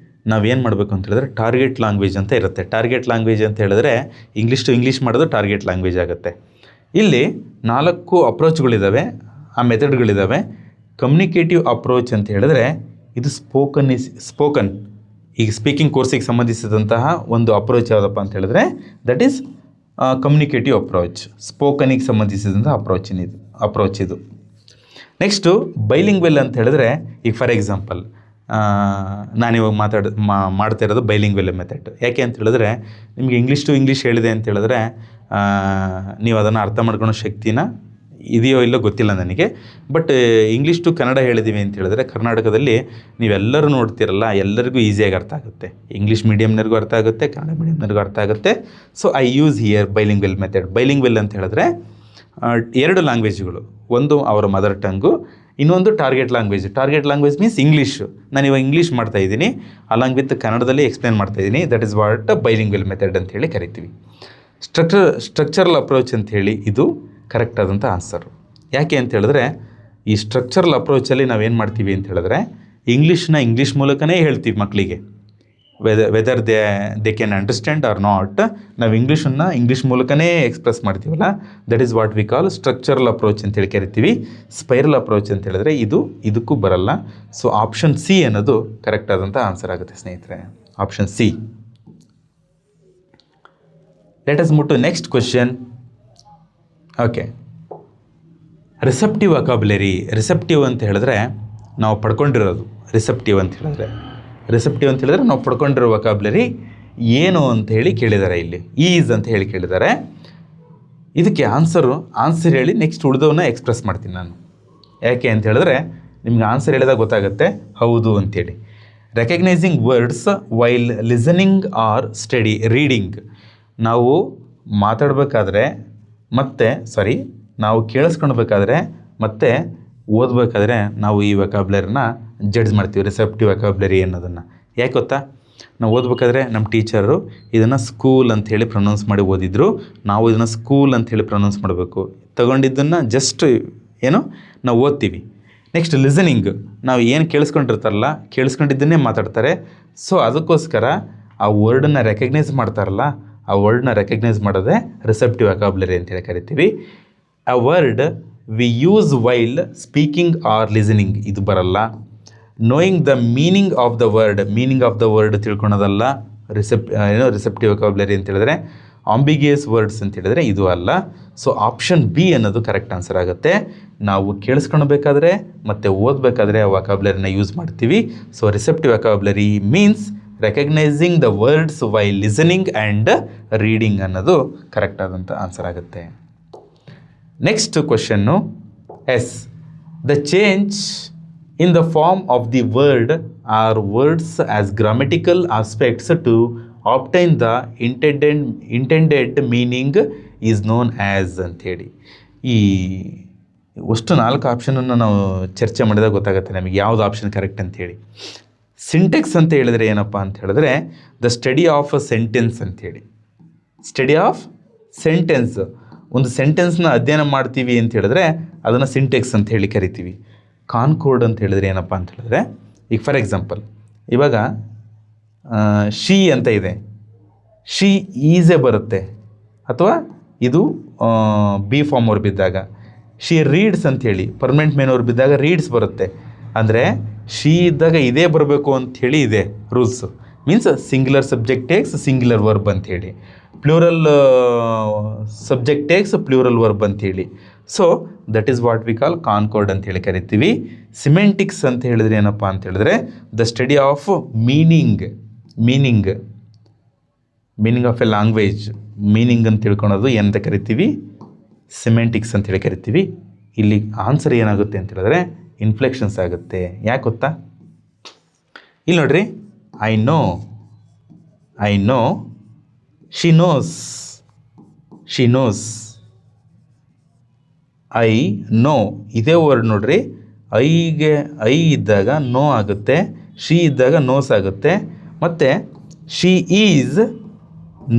ನಾವೇನು ಮಾಡಬೇಕು ಅಂತ ಹೇಳಿದ್ರೆ ಟಾರ್ಗೆಟ್ ಲ್ಯಾಂಗ್ವೇಜ್ ಅಂತ ಇರುತ್ತೆ. ಟಾರ್ಗೆಟ್ ಲ್ಯಾಂಗ್ವೇಜ್ ಅಂತ ಹೇಳಿದ್ರೆ ಇಂಗ್ಲೀಷ್ ಟು ಇಂಗ್ಲೀಷ್ ಮಾಡೋದು ಟಾರ್ಗೆಟ್ ಲ್ಯಾಂಗ್ವೇಜ್ ಆಗುತ್ತೆ. ಇಲ್ಲಿ 4 ಅಪ್ರೋಚ್ಗಳಿದ್ದಾವೆ, ಆ ಮೆಥಡ್ಗಳಿದ್ದಾವೆ. ಕಮ್ಯುನಿಕೇಟಿವ್ ಅಪ್ರೋಚ್ ಅಂತ ಹೇಳಿದ್ರೆ ಇದು ಸ್ಪೋಕನ್ ಈಗ ಸ್ಪೀಕಿಂಗ್ ಕೋರ್ಸಿಗೆ ಸಂಬಂಧಿಸಿದಂತಹ ಒಂದು ಅಪ್ರೋಚ್ ಯಾವುದಪ್ಪ ಅಂತ ಹೇಳಿದ್ರೆ ದಟ್ ಈಸ್ ಕಮ್ಯುನಿಕೇಟಿವ್ ಅಪ್ರೋಚ್, ಸ್ಪೋಕನಿಗೆ ಸಂಬಂಧಿಸಿದಂಥ ಅಪ್ರೋಚ್ ಇದು. ನೆಕ್ಸ್ಟು ಬೈಲಿಂಗ್ವೆಲ್ ಅಂತ ಹೇಳಿದ್ರೆ, ಈಗ ಫಾರ್ ಎಕ್ಸಾಂಪಲ್ ನಾನಿವಾಗ ಮಾಡ್ತಾ ಇರೋದು ಬೈಲಿಂಗ್ವೆಲ್ ಮೆಥಡ್. ಯಾಕೆ ಅಂತ ಹೇಳಿದ್ರೆ ನಿಮಗೆ ಇಂಗ್ಲೀಷ್ ಟು ಇಂಗ್ಲೀಷ್ ಹೇಳಿದೆ ಅಂತ ಹೇಳಿದ್ರೆ ನೀವು ಅದನ್ನು ಅರ್ಥ ಮಾಡ್ಕೊಳ್ಳೋ ಶಕ್ತಿನ ಇದೆಯೋ ಇಲ್ಲೋ ಗೊತ್ತಿಲ್ಲ ನನಗೆ. ಬಟ್ ಇಂಗ್ಲೀಷ್ ಟು ಕನ್ನಡ ಹೇಳಿದ್ದೀವಿ ಅಂತ ಹೇಳಿದ್ರೆ ಕರ್ನಾಟಕದಲ್ಲಿ ನೀವೆಲ್ಲರೂ ನೋಡ್ತಿರಲ್ಲ, ಎಲ್ಲರಿಗೂ ಈಸಿಯಾಗಿ ಅರ್ಥ ಆಗುತ್ತೆ. ಇಂಗ್ಲೀಷ್ ಮೀಡಿಯಮ್ನವ್ರಿಗೂ ಅರ್ಥ ಆಗುತ್ತೆ, ಕನ್ನಡ ಮೀಡಿಯಮ್ನವ್ರಿಗೂ ಅರ್ಥ ಆಗುತ್ತೆ. So I use here bilingual method. Bilingual ಅಂತ ಹೇಳಿದ್ರೆ 2 ಲ್ಯಾಂಗ್ವೇಜ್ಗಳು, ಒಂದು ಅವರ ಮದರ್ ಟಂಗು, ಇನ್ನೊಂದು target language. Target language means English. ನಾನು ಇವಾಗ ಇಂಗ್ಲೀಷ್ ಮಾಡ್ತಾಯಿದ್ದೀನಿ, ಅಲಾಂಗ್ ವಿತ್ ಕನ್ನಡದಲ್ಲಿ ಎಕ್ಸ್ಪ್ಲೇನ್ ಮಾಡ್ತಾಯಿದ್ದೀನಿ. That is what bilingual method ಅಂತ ಹೇಳಿ ಕರಿತೀವಿ. ಸ್ಟ್ರಕ್ಚರಲ್ ಅಪ್ರೋಚ್ ಅಂತ ಹೇಳಿ ಇದು ಕರೆಕ್ಟ್ ಆದಂಥ ಆನ್ಸರು. ಯಾಕೆ ಅಂತ ಹೇಳಿದ್ರೆ ಈ ಸ್ಟ್ರಕ್ಚರಲ್ ಅಪ್ರೋಚಲ್ಲಿ ನಾವೇನು ಮಾಡ್ತೀವಿ ಅಂತ ಹೇಳಿದ್ರೆ ಇಂಗ್ಲೀಷ್ನ ಇಂಗ್ಲೀಷ್ ಮೂಲಕನೇ ಹೇಳ್ತೀವಿ ಮಕ್ಕಳಿಗೆ. Whether they can understand or not, ನಾವು ಇಂಗ್ಲೀಷನ್ನು ಇಂಗ್ಲೀಷ್ ಮೂಲಕನೇ ಎಕ್ಸ್ಪ್ರೆಸ್ ಮಾಡ್ತೀವಲ್ಲ, that is what we call structural approach ಅಂತೇಳಿ ಕರಿತೀವಿ. ಸ್ಪೈರಲ್ ಅಪ್ರೋಚ್ ಅಂತ ಹೇಳಿದ್ರೆ ಇದಕ್ಕೂ ಬರಲ್ಲ. ಸೊ ಆಪ್ಷನ್ ಸಿ ಅನ್ನೋದು ಕರೆಕ್ಟ್ ಆದಂಥ ಆನ್ಸರ್ ಆಗುತ್ತೆ ಸ್ನೇಹಿತರೆ, option C. Let us move to next question. Okay, receptive vocabulary. Receptive ಅಂತ ಹೇಳಿದ್ರೆ ನಾವು ಪಡ್ಕೊಂಡಿರೋದು. ರಿಸೆಪ್ಟಿವ್ ಅಂತ ಹೇಳಿದ್ರೆ ನಾವು ಪಡ್ಕೊಂಡಿರೋ ವೊಕ್ಯಾಬ್ಯುಲರಿ ಏನು ಅಂತ ಹೇಳಿ ಕೇಳಿದ್ದಾರೆ. ಇಲ್ಲಿ ಈಸ್ ಅಂತ ಹೇಳಿ ಕೇಳಿದ್ದಾರೆ. ಇದಕ್ಕೆ ಆನ್ಸರ್ ಹೇಳಿ ನೆಕ್ಸ್ಟ್ ಉಳಿದವನ್ನ ಎಕ್ಸ್ಪ್ರೆಸ್ ಮಾಡ್ತೀನಿ ನಾನು. ಯಾಕೆ ಅಂತ ಹೇಳಿದ್ರೆ ನಿಮ್ಗೆ ಆನ್ಸರ್ ಹೇಳಿದಾಗ ಗೊತ್ತಾಗುತ್ತೆ ಹೌದು ಅಂತೇಳಿ. Recognising words while listening or study reading. ನಾವು ಮಾತಾಡಬೇಕಾದ್ರೆ ನಾವು ಕೇಳಿಸ್ಕೊಳ್ಬೇಕಾದ್ರೆ ಮತ್ತು ಓದಬೇಕಾದ್ರೆ ನಾವು ಈ ವೊಕ್ಯಾಬ್ಯುಲರಿನ ಜಡ್ಜ್ ಮಾಡ್ತೀವಿ, ರಿಸೆಪ್ಟಿವ್ ವೊಕ್ಯಾಬ್ಯುಲರಿ ಅನ್ನೋದನ್ನು. ಯಾಕೆ ಗೊತ್ತಾ, ನಾವು ಓದಬೇಕಾದ್ರೆ ನಮ್ಮ ಟೀಚರು ಇದನ್ನು ಸ್ಕೂಲ್ ಅಂಥೇಳಿ ಪ್ರೊನೌನ್ಸ್ ಮಾಡಿ ಓದಿದ್ರು, ನಾವು ಇದನ್ನು ಸ್ಕೂಲ್ ಅಂಥೇಳಿ ಪ್ರೊನೌನ್ಸ್ ಮಾಡಬೇಕು. ತಗೊಂಡಿದ್ದನ್ನು ಜಸ್ಟ್ ನಾವು ಓದ್ತೀವಿ. ನೆಕ್ಸ್ಟ್ ಲಿಸನಿಂಗ್, ನಾವು ಏನು ಕೇಳಿಸ್ಕೊಂಡಿದ್ದನ್ನೇ ಮಾತಾಡ್ತಾರೆ. ಸೊ ಅದಕ್ಕೋಸ್ಕರ ಆ ವರ್ಡನ್ನು ರೆಕಗ್ನೈಸ್ ಮಾಡ್ತಾರಲ್ಲ, ಆ ವರ್ಡ್ನ ರೆಕಗ್ನೈಸ್ ಮಾಡೋದೇ ರಿಸೆಪ್ಟಿವ್ ವೊಕ್ಯಾಬ್ಯುಲರಿ ಅಂತೇಳಿ ಕರಿತೀವಿ. A word we use while speaking or listening, ಇದು ಬರಲ್ಲ. Knowing the meaning of the word ತಿಳ್ಕೊಳೋದಲ್ಲ ರಿಸೆಪ್ಟಿವ್ ವೊಕ್ಯಾಬ್ಯುಲರಿ ಅಂತ ಹೇಳಿದ್ರೆ. ಆಂಬಿಗಿಯಸ್ ವರ್ಡ್ಸ್ ಅಂತ ಹೇಳಿದ್ರೆ ಇದು ಅಲ್ಲ. ಸೊ ಆಪ್ಷನ್ ಬಿ ಅನ್ನೋದು ಕರೆಕ್ಟ್ ಆನ್ಸರ್ ಆಗುತ್ತೆ. ನಾವು ಕೇಳಿಸ್ಕೊಳ್ಬೇಕಾದ್ರೆ ಮತ್ತು ಓದಬೇಕಾದ್ರೆ ಆ ವೊಕ್ಯಾಬ್ಯುಲರಿನ ಯೂಸ್ ಮಾಡ್ತೀವಿ. So receptive vocabulary means recognising the words while listening and reading ಅನ್ನೋದು ಕರೆಕ್ಟ್ ಆದಂಥ ಆನ್ಸರ್ ಆಗುತ್ತೆ. Next question yes. The change in the form of the word or words as grammatical aspects to obtain the intended meaning is known as ಅಂಥೇಳಿ. ಈ ಅಷ್ಟು 4 ಆಪ್ಷನನ್ನು ನಾವು ಚರ್ಚೆ ಮಾಡಿದಾಗ ಗೊತ್ತಾಗುತ್ತೆ ನಮಗೆ ಯಾವುದು ಆಪ್ಷನ್ ಕರೆಕ್ಟ್ ಅಂಥೇಳಿ. ಸಿಂಟೆಕ್ಸ್ ಅಂತ ಹೇಳಿದ್ರೆ ಏನಪ್ಪ ಅಂತ ಹೇಳಿದ್ರೆ the study of a sentence ಅಂಥೇಳಿ. ಸ್ಟಡಿ ಆಫ್ ಸೆಂಟೆನ್ಸ್, ಒಂದು ಸೆಂಟೆನ್ಸ್ನ ಅಧ್ಯಯನ ಮಾಡ್ತೀವಿ ಅಂತ ಹೇಳಿದ್ರೆ ಅದನ್ನು ಸಿಂಟೆಕ್ಸ್ ಅಂತ ಹೇಳಿ ಕರಿತೀವಿ. ಕಾನ್ಕೋರ್ಡ್ ಅಂತ ಹೇಳಿದ್ರೆ ಏನಪ್ಪ ಅಂತ ಹೇಳಿದ್ರೆ, ಈಗ ಫಾರ್ ಎಕ್ಸಾಂಪಲ್ ಇವಾಗ ಶಿ ಅಂತ ಇದೆ, ಶಿ ಈಸೇ ಬರುತ್ತೆ. ಅಥವಾ ಇದು ಬಿ ಫಾರ್ಮ್ ಅವ್ರು ಬಿದ್ದಾಗ ಶಿ ರೀಡ್ಸ್ ಅಂಥೇಳಿ, ಪರ್ಮನೆಂಟ್ ಮೇನ್ ಅವ್ರು ಬಿದ್ದಾಗ ರೀಡ್ಸ್ ಬರುತ್ತೆ. ಅಂದರೆ ಶಿ ಇದ್ದಾಗ ಇದೇ ಬರಬೇಕು ಅಂಥೇಳಿ ಇದೆ rules. Means singular subject takes singular verb ಅಂಥೇಳಿ, plural subject takes plural verb ಅಂಥೇಳಿ. So that is what we call concord ಅಂಥೇಳಿ ಕರಿತೀವಿ. ಸಿಮೆಂಟಿಕ್ಸ್ ಅಂತ ಹೇಳಿದ್ರೆ ಏನಪ್ಪ ಅಂತ ಹೇಳಿದ್ರೆ the study of meaning of a language. Meaning ಅಂತ ತಿಳ್ಕೊಳೋದು ಏನಂತ ಕರಿತೀವಿ, ಸಿಮೆಂಟಿಕ್ಸ್ ಅಂತೇಳಿ ಕರಿತೀವಿ. ಇಲ್ಲಿ ಆನ್ಸರ್ ಏನಾಗುತ್ತೆ ಅಂತ ಹೇಳಿದ್ರೆ ಇನ್ಫ್ಲೆಕ್ಷನ್ಸ್ ಆಗುತ್ತೆ. ಯಾಕೆ ಗೊತ್ತಾ, ಇಲ್ಲಿ ನೋಡ್ರಿ, I know, she nose, I know ಇದೇ ವರ್ಡ್ ನೋಡ್ರಿ. ಐ ಇದ್ದಾಗ ನೋ ಆಗುತ್ತೆ, ಶಿ ಇದ್ದಾಗ ನೋಸ್ ಆಗುತ್ತೆ. ಮತ್ತು ಶಿ ಈಸ್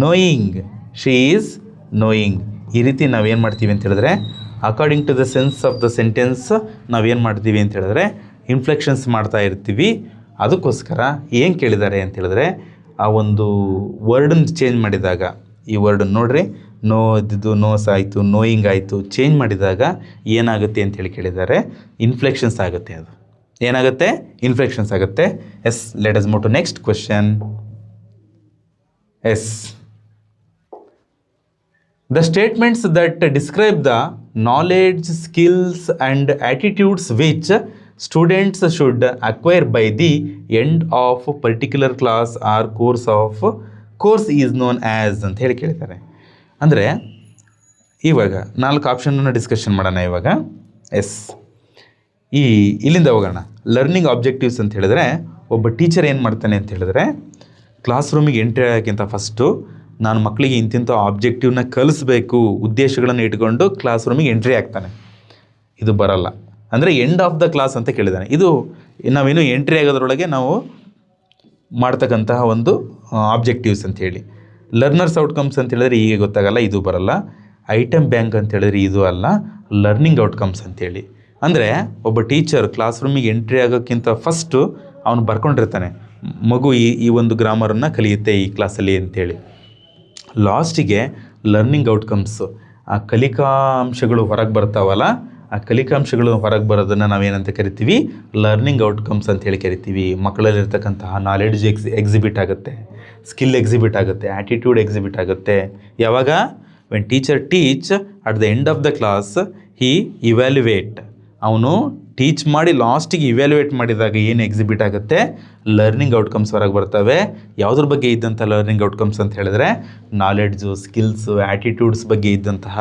ನೋಯಿಂಗ್, ಈ ರೀತಿ ನಾವೇನು ಮಾಡ್ತೀವಿ ಅಂತ ಹೇಳಿದ್ರೆ according to the sense of the sentence ನಾವೇನು ಮಾಡ್ತೀವಿ ಅಂತ ಹೇಳಿದ್ರೆ ಇನ್ಫ್ಲೆಕ್ಷನ್ಸ್ ಮಾಡ್ತಾ ಇರ್ತೀವಿ. ಅದಕ್ಕೋಸ್ಕರ ಏನು ಕೇಳಿದ್ದಾರೆ ಅಂತ ಹೇಳಿದ್ರೆ ಆ ಒಂದು ವರ್ಡನ್ನು ಚೇಂಜ್ ಮಾಡಿದಾಗ, ಈ ವರ್ಡನ್ನು ನೋಡ್ರಿ, ನೋ ಇದ್ದಿದ್ದು ನೋಸ್ ಆಯಿತು, ನೋಯಿಂಗ್ ಆಯಿತು, ಚೇಂಜ್ ಮಾಡಿದಾಗ ಏನಾಗುತ್ತೆ ಅಂತೇಳಿ ಕೇಳಿದ್ದಾರೆ, ಇನ್ಫ್ಲೆಕ್ಷನ್ಸ್ ಆಗುತ್ತೆ. ಅದು ಏನಾಗುತ್ತೆ? ಇನ್ಫ್ಲೆಕ್ಷನ್ಸ್ ಆಗುತ್ತೆ. Yes, let us move to next question. Yes, the statements that describe the knowledge, skills and attitudes which students should acquire by the end of particular class or course is known as ಅಂತ ಹೇಳಿ ಕೇಳಿದ್ದಾರೆ. ಅಂದರೆ ಇವಾಗ 4 ಆಪ್ಷನನ್ನು discussion ಮಾಡೋಣ ಇವಾಗ. S, ಇಲ್ಲಿಂದ ಹೋಗೋಣ. Learning objectives ಅಂತ ಹೇಳಿದ್ರೆ ಒಬ್ಬ ಟೀಚರ್ ಏನು ಮಾಡ್ತಾನೆ ಅಂತ ಹೇಳಿದ್ರೆ ಕ್ಲಾಸ್ ರೂಮಿಗೆ ಎಂಟ್ರಿ ಆಗೋಕ್ಕಿಂತ ಫಸ್ಟು ನಾನು ಮಕ್ಕಳಿಗೆ ಇಂತಿಂಥ ಆಬ್ಜೆಕ್ಟಿವ್ನ ಕಲಿಸ್ಬೇಕು ಉದ್ದೇಶಗಳನ್ನು ಇಟ್ಕೊಂಡು ಕ್ಲಾಸ್ ರೂಮಿಗೆ ಎಂಟ್ರಿ ಆಗ್ತಾನೆ. ಇದು ಬರಲ್ಲ. ಅಂದರೆ ಎಂಡ್ ಆಫ್ ದ ಕ್ಲಾಸ್ ಅಂತ ಕೇಳಿದ್ದಾನೆ. ಇದು ನಾವೇನು ಎಂಟ್ರಿ ಆಗೋದ್ರೊಳಗೆ ನಾವು ಮಾಡ್ತಕ್ಕಂತಹ ಒಂದು ಆಬ್ಜೆಕ್ಟಿವ್ಸ್ ಅಂತ ಹೇಳಿ. ಲರ್ನರ್ಸ್ ಔಟ್ಕಮ್ಸ್ ಅಂತ ಹೇಳಿದ್ರೆ ಹೀಗೆ ಗೊತ್ತಾಗಲ್ಲ, ಇದು ಬರಲ್ಲ. ಐಟಮ್ ಬ್ಯಾಂಕ್ ಅಂತ ಹೇಳಿದ್ರೆ ಇದು ಅಲ್ಲ. ಲರ್ನಿಂಗ್ ಔಟ್ಕಮ್ಸ್ ಅಂತೇಳಿ ಅಂದರೆ ಒಬ್ಬ ಟೀಚರ್ ಕ್ಲಾಸ್ ರೂಮಿಗೆ ಎಂಟ್ರಿ ಆಗೋಕ್ಕಿಂತ ಫಸ್ಟು ಅವನು ಬರ್ಕೊಂಡಿರ್ತಾನೆ, ಮಗು ಈ ಒಂದು ಗ್ರಾಮರನ್ನು ಕಲಿಯುತ್ತೆ ಈ ಕ್ಲಾಸಲ್ಲಿ ಅಂತೇಳಿ. ಲಾಸ್ಟಿಗೆ ಲರ್ನಿಂಗ್ ಔಟ್ಕಮ್ಸು, ಆ ಕಲಿಕಾಂಶಗಳು ಹೊರಗೆ ಬರ್ತಾವಲ್ಲ, ಆ ಕಲಿಕಾಂಶಗಳು ಹೊರಗೆ ಬರೋದನ್ನು ನಾವೇನಂತ ಕರಿತೀವಿ? ಲರ್ನಿಂಗ್ ಔಟ್ಕಮ್ಸ್ ಅಂತ ಹೇಳಿ ಕರಿತೀವಿ. ಮಕ್ಕಳಲ್ಲಿರ್ತಕ್ಕಂತಹ ನಾಲೆಡ್ಜ್ ಎಕ್ಸಿಬಿಟ್ ಆಗುತ್ತೆ, ಸ್ಕಿಲ್ ಎಕ್ಸಿಬಿಟ್ ಆಗುತ್ತೆ, ಆ್ಯಟಿಟ್ಯೂಡ್ ಎಕ್ಸಿಬಿಟ್ ಆಗುತ್ತೆ. ಯಾವಾಗ? When teacher teach at the end of the class he evaluate. ಅವನು ಟೀಚ್ ಮಾಡಿ ಲಾಸ್ಟಿಗೆ ಇವ್ಯಾಲ್ಯುವೇಟ್ ಮಾಡಿದಾಗ ಏನು ಎಕ್ಸಿಬಿಟ್ ಆಗುತ್ತೆ? ಲರ್ನಿಂಗ್ ಔಟ್ಕಮ್ಸ್ ಹೊರಗೆ ಬರ್ತವೆ. ಯಾವುದ್ರ ಬಗ್ಗೆ ಇದ್ದಂಥ ಲರ್ನಿಂಗ್ ಔಟ್ಕಮ್ಸ್ ಅಂತ ಹೇಳಿದ್ರೆ ನಾಲೆಡ್ಜು, ಸ್ಕಿಲ್ಸು, ಆ್ಯಟಿಟ್ಯೂಡ್ಸ್ ಬಗ್ಗೆ ಇದ್ದಂತಹ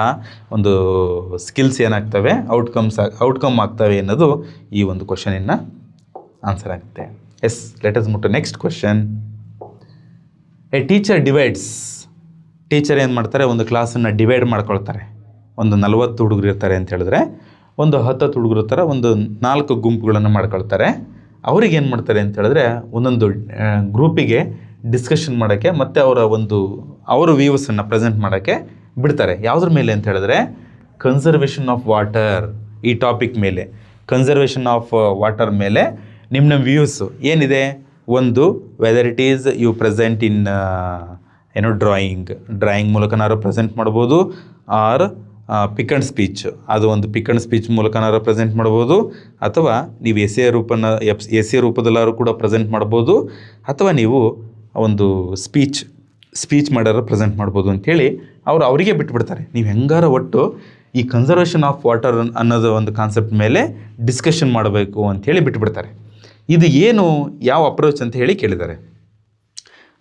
ಒಂದು ಸ್ಕಿಲ್ಸ್ ಏನಾಗ್ತವೆ, ಔಟ್ಕಮ್ ಆಗ್ತವೆ ಅನ್ನೋದು ಈ ಒಂದು ಕ್ವಶನಿನ ಆನ್ಸರ್ ಆಗುತ್ತೆ. Yes, let us move to next question. A teacher divides. Teacher ಏನು ಮಾಡ್ತಾರೆ? ಒಂದು ಕ್ಲಾಸನ್ನು ಡಿವೈಡ್ ಮಾಡ್ಕೊಳ್ತಾರೆ. ಒಂದು 40 ಹುಡುಗರು ಇರ್ತಾರೆ ಅಂತ ಹೇಳಿದ್ರೆ ಒಂದು 10 ಹುಡುಗರು ಇರ್ತಾರೆ, ಒಂದು 4 ಗುಂಪುಗಳನ್ನು ಮಾಡ್ಕೊಳ್ತಾರೆ. ಅವ್ರಿಗೆ ಏನು ಮಾಡ್ತಾರೆ ಅಂತ ಹೇಳಿದ್ರೆ ಒಂದೊಂದು ಗ್ರೂಪಿಗೆ ಡಿಸ್ಕಷನ್ ಮಾಡೋಕ್ಕೆ ಮತ್ತು ಅವರ ವ್ಯೂಸನ್ನು ಪ್ರೆಸೆಂಟ್ ಮಾಡೋಕ್ಕೆ ಬಿಡ್ತಾರೆ. ಯಾವುದ್ರ ಮೇಲೆ ಅಂತ ಹೇಳಿದ್ರೆ ಕನ್ಸರ್ವೇಷನ್ ಆಫ್ ವಾಟರ್, ಈ ಟಾಪಿಕ್ ಮೇಲೆ, ಕನ್ಸರ್ವೇಷನ್ ಆಫ್ ವಾಟರ್ ಮೇಲೆ ನಿಮ್ಮ ವ್ಯೂಸು ಏನಿದೆ. ಒಂದು whether it is you present in drawing ಮೂಲಕನಾರು ಪ್ರೆಸೆಂಟ್ ಮಾಡ್ಬೋದು, ಆರ್ ಪಿಕ್ ಆ್ಯಂಡ್ ಸ್ಪೀಚ್, ಅದು ಒಂದು ಪಿಕ್ ಆ್ಯಂಡ್ ಸ್ಪೀಚ್ ಮೂಲಕನಾರು ಪ್ರೆಸೆಂಟ್ ಮಾಡ್ಬೋದು, ಅಥವಾ ನೀವು ಎಸೆ ರೂಪದಲ್ಲಾರು ಕೂಡ ಪ್ರೆಸೆಂಟ್ ಮಾಡ್ಬೋದು, ಅಥವಾ ನೀವು ಒಂದು ಸ್ಪೀಚ್ ಮಾಡಾರು ಪ್ರೆಸೆಂಟ್ ಮಾಡ್ಬೋದು ಅಂಥೇಳಿ ಅವರಿಗೆ ಬಿಟ್ಬಿಡ್ತಾರೆ. ನೀವು ಹೆಂಗಾರ ಒಟ್ಟು ಈ ಕನ್ಸರ್ವೇಷನ್ ಆಫ್ ವಾಟರ್ ಅನ್ನೋದು ಒಂದು ಕಾನ್ಸೆಪ್ಟ್ ಮೇಲೆ ಡಿಸ್ಕಷನ್ ಮಾಡಬೇಕು ಅಂಥೇಳಿ ಬಿಟ್ಬಿಡ್ತಾರೆ. ಇದು ಏನು, ಯಾವ ಅಪ್ರೋಚ್ ಅಂತ ಹೇಳಿ ಕೇಳಿದ್ದಾರೆ.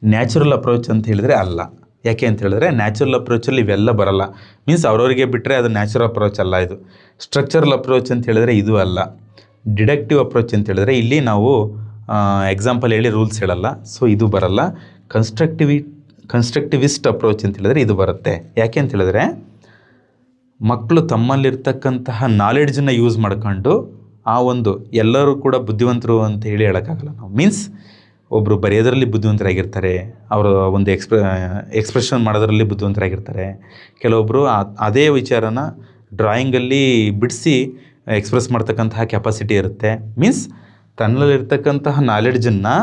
ನ್ಯಾಚುರಲ್ ಅಪ್ರೋಚ್ ಅಂತ ಹೇಳಿದರೆ ಅಲ್ಲ. ಯಾಕೆ ಅಂತ ಹೇಳಿದ್ರೆ ನ್ಯಾಚುರಲ್ ಅಪ್ರೋಚಲ್ಲಿ ಇವೆಲ್ಲ ಬರಲ್ಲ. ಮೀನ್ಸ್ ಅವ್ರವರಿಗೆ ಬಿಟ್ಟರೆ ಅದು ನ್ಯಾಚುರಲ್ ಅಪ್ರೋಚ್ ಅಲ್ಲ. ಇದು ಸ್ಟ್ರಕ್ಚರಲ್ ಅಪ್ರೋಚ್ ಅಂತ ಹೇಳಿದ್ರೆ ಇದು ಅಲ್ಲ. ಡಿಡಕ್ಟಿವ್ ಅಪ್ರೋಚ್ ಅಂತ ಹೇಳಿದ್ರೆ ಇಲ್ಲಿ ನಾವು ಎಕ್ಸಾಂಪಲ್ ಹೇಳಿ ರೂಲ್ಸ್ ಹೇಳಲ್ಲ, ಸೊ ಇದು ಬರಲ್ಲ. ಕನ್ಸ್ಟ್ರಕ್ಟಿವಿಸ್ಟ್ ಅಪ್ರೋಚ್ ಅಂತ ಹೇಳಿದ್ರೆ ಇದು ಬರುತ್ತೆ. ಯಾಕೆ ಅಂತ ಹೇಳಿದ್ರೆ ಮಕ್ಕಳು ತಮ್ಮಲ್ಲಿರ್ತಕ್ಕಂತಹ ನಾಲೆಡ್ಜನ್ನು ಯೂಸ್ ಮಾಡ್ಕೊಂಡು ಆ ಒಂದು ಎಲ್ಲರೂ ಕೂಡ ಬುದ್ಧಿವಂತರು ಅಂತ ಹೇಳಿ ಹೇಳೋಕ್ಕಾಗಲ್ಲ ನಾವು. ಮೀನ್ಸ್ ಒಬ್ಬರು ಬರೆಯೋದರಲ್ಲಿ ಬುದ್ಧಿವಂತರಾಗಿರ್ತಾರೆ, ಅವರು ಒಂದು ಎಕ್ಸ್ಪ್ರೆಷನ್ ಮಾಡೋದರಲ್ಲಿ ಬುದ್ಧಿವಂತರಾಗಿರ್ತಾರೆ. ಕೆಲವೊಬ್ಬರು ಅದೇ ವಿಚಾರನ ಡ್ರಾಯಿಂಗಲ್ಲಿ ಬಿಡಿಸಿ ಎಕ್ಸ್ಪ್ರೆಸ್ ಮಾಡ್ತಕ್ಕಂತಹ ಕೆಪಾಸಿಟಿ ಇರುತ್ತೆ. ಮೀನ್ಸ್ ತನ್ನಲ್ಲಿರ್ತಕ್ಕಂತಹ ನಾಲೆಡ್ಜನ್ನು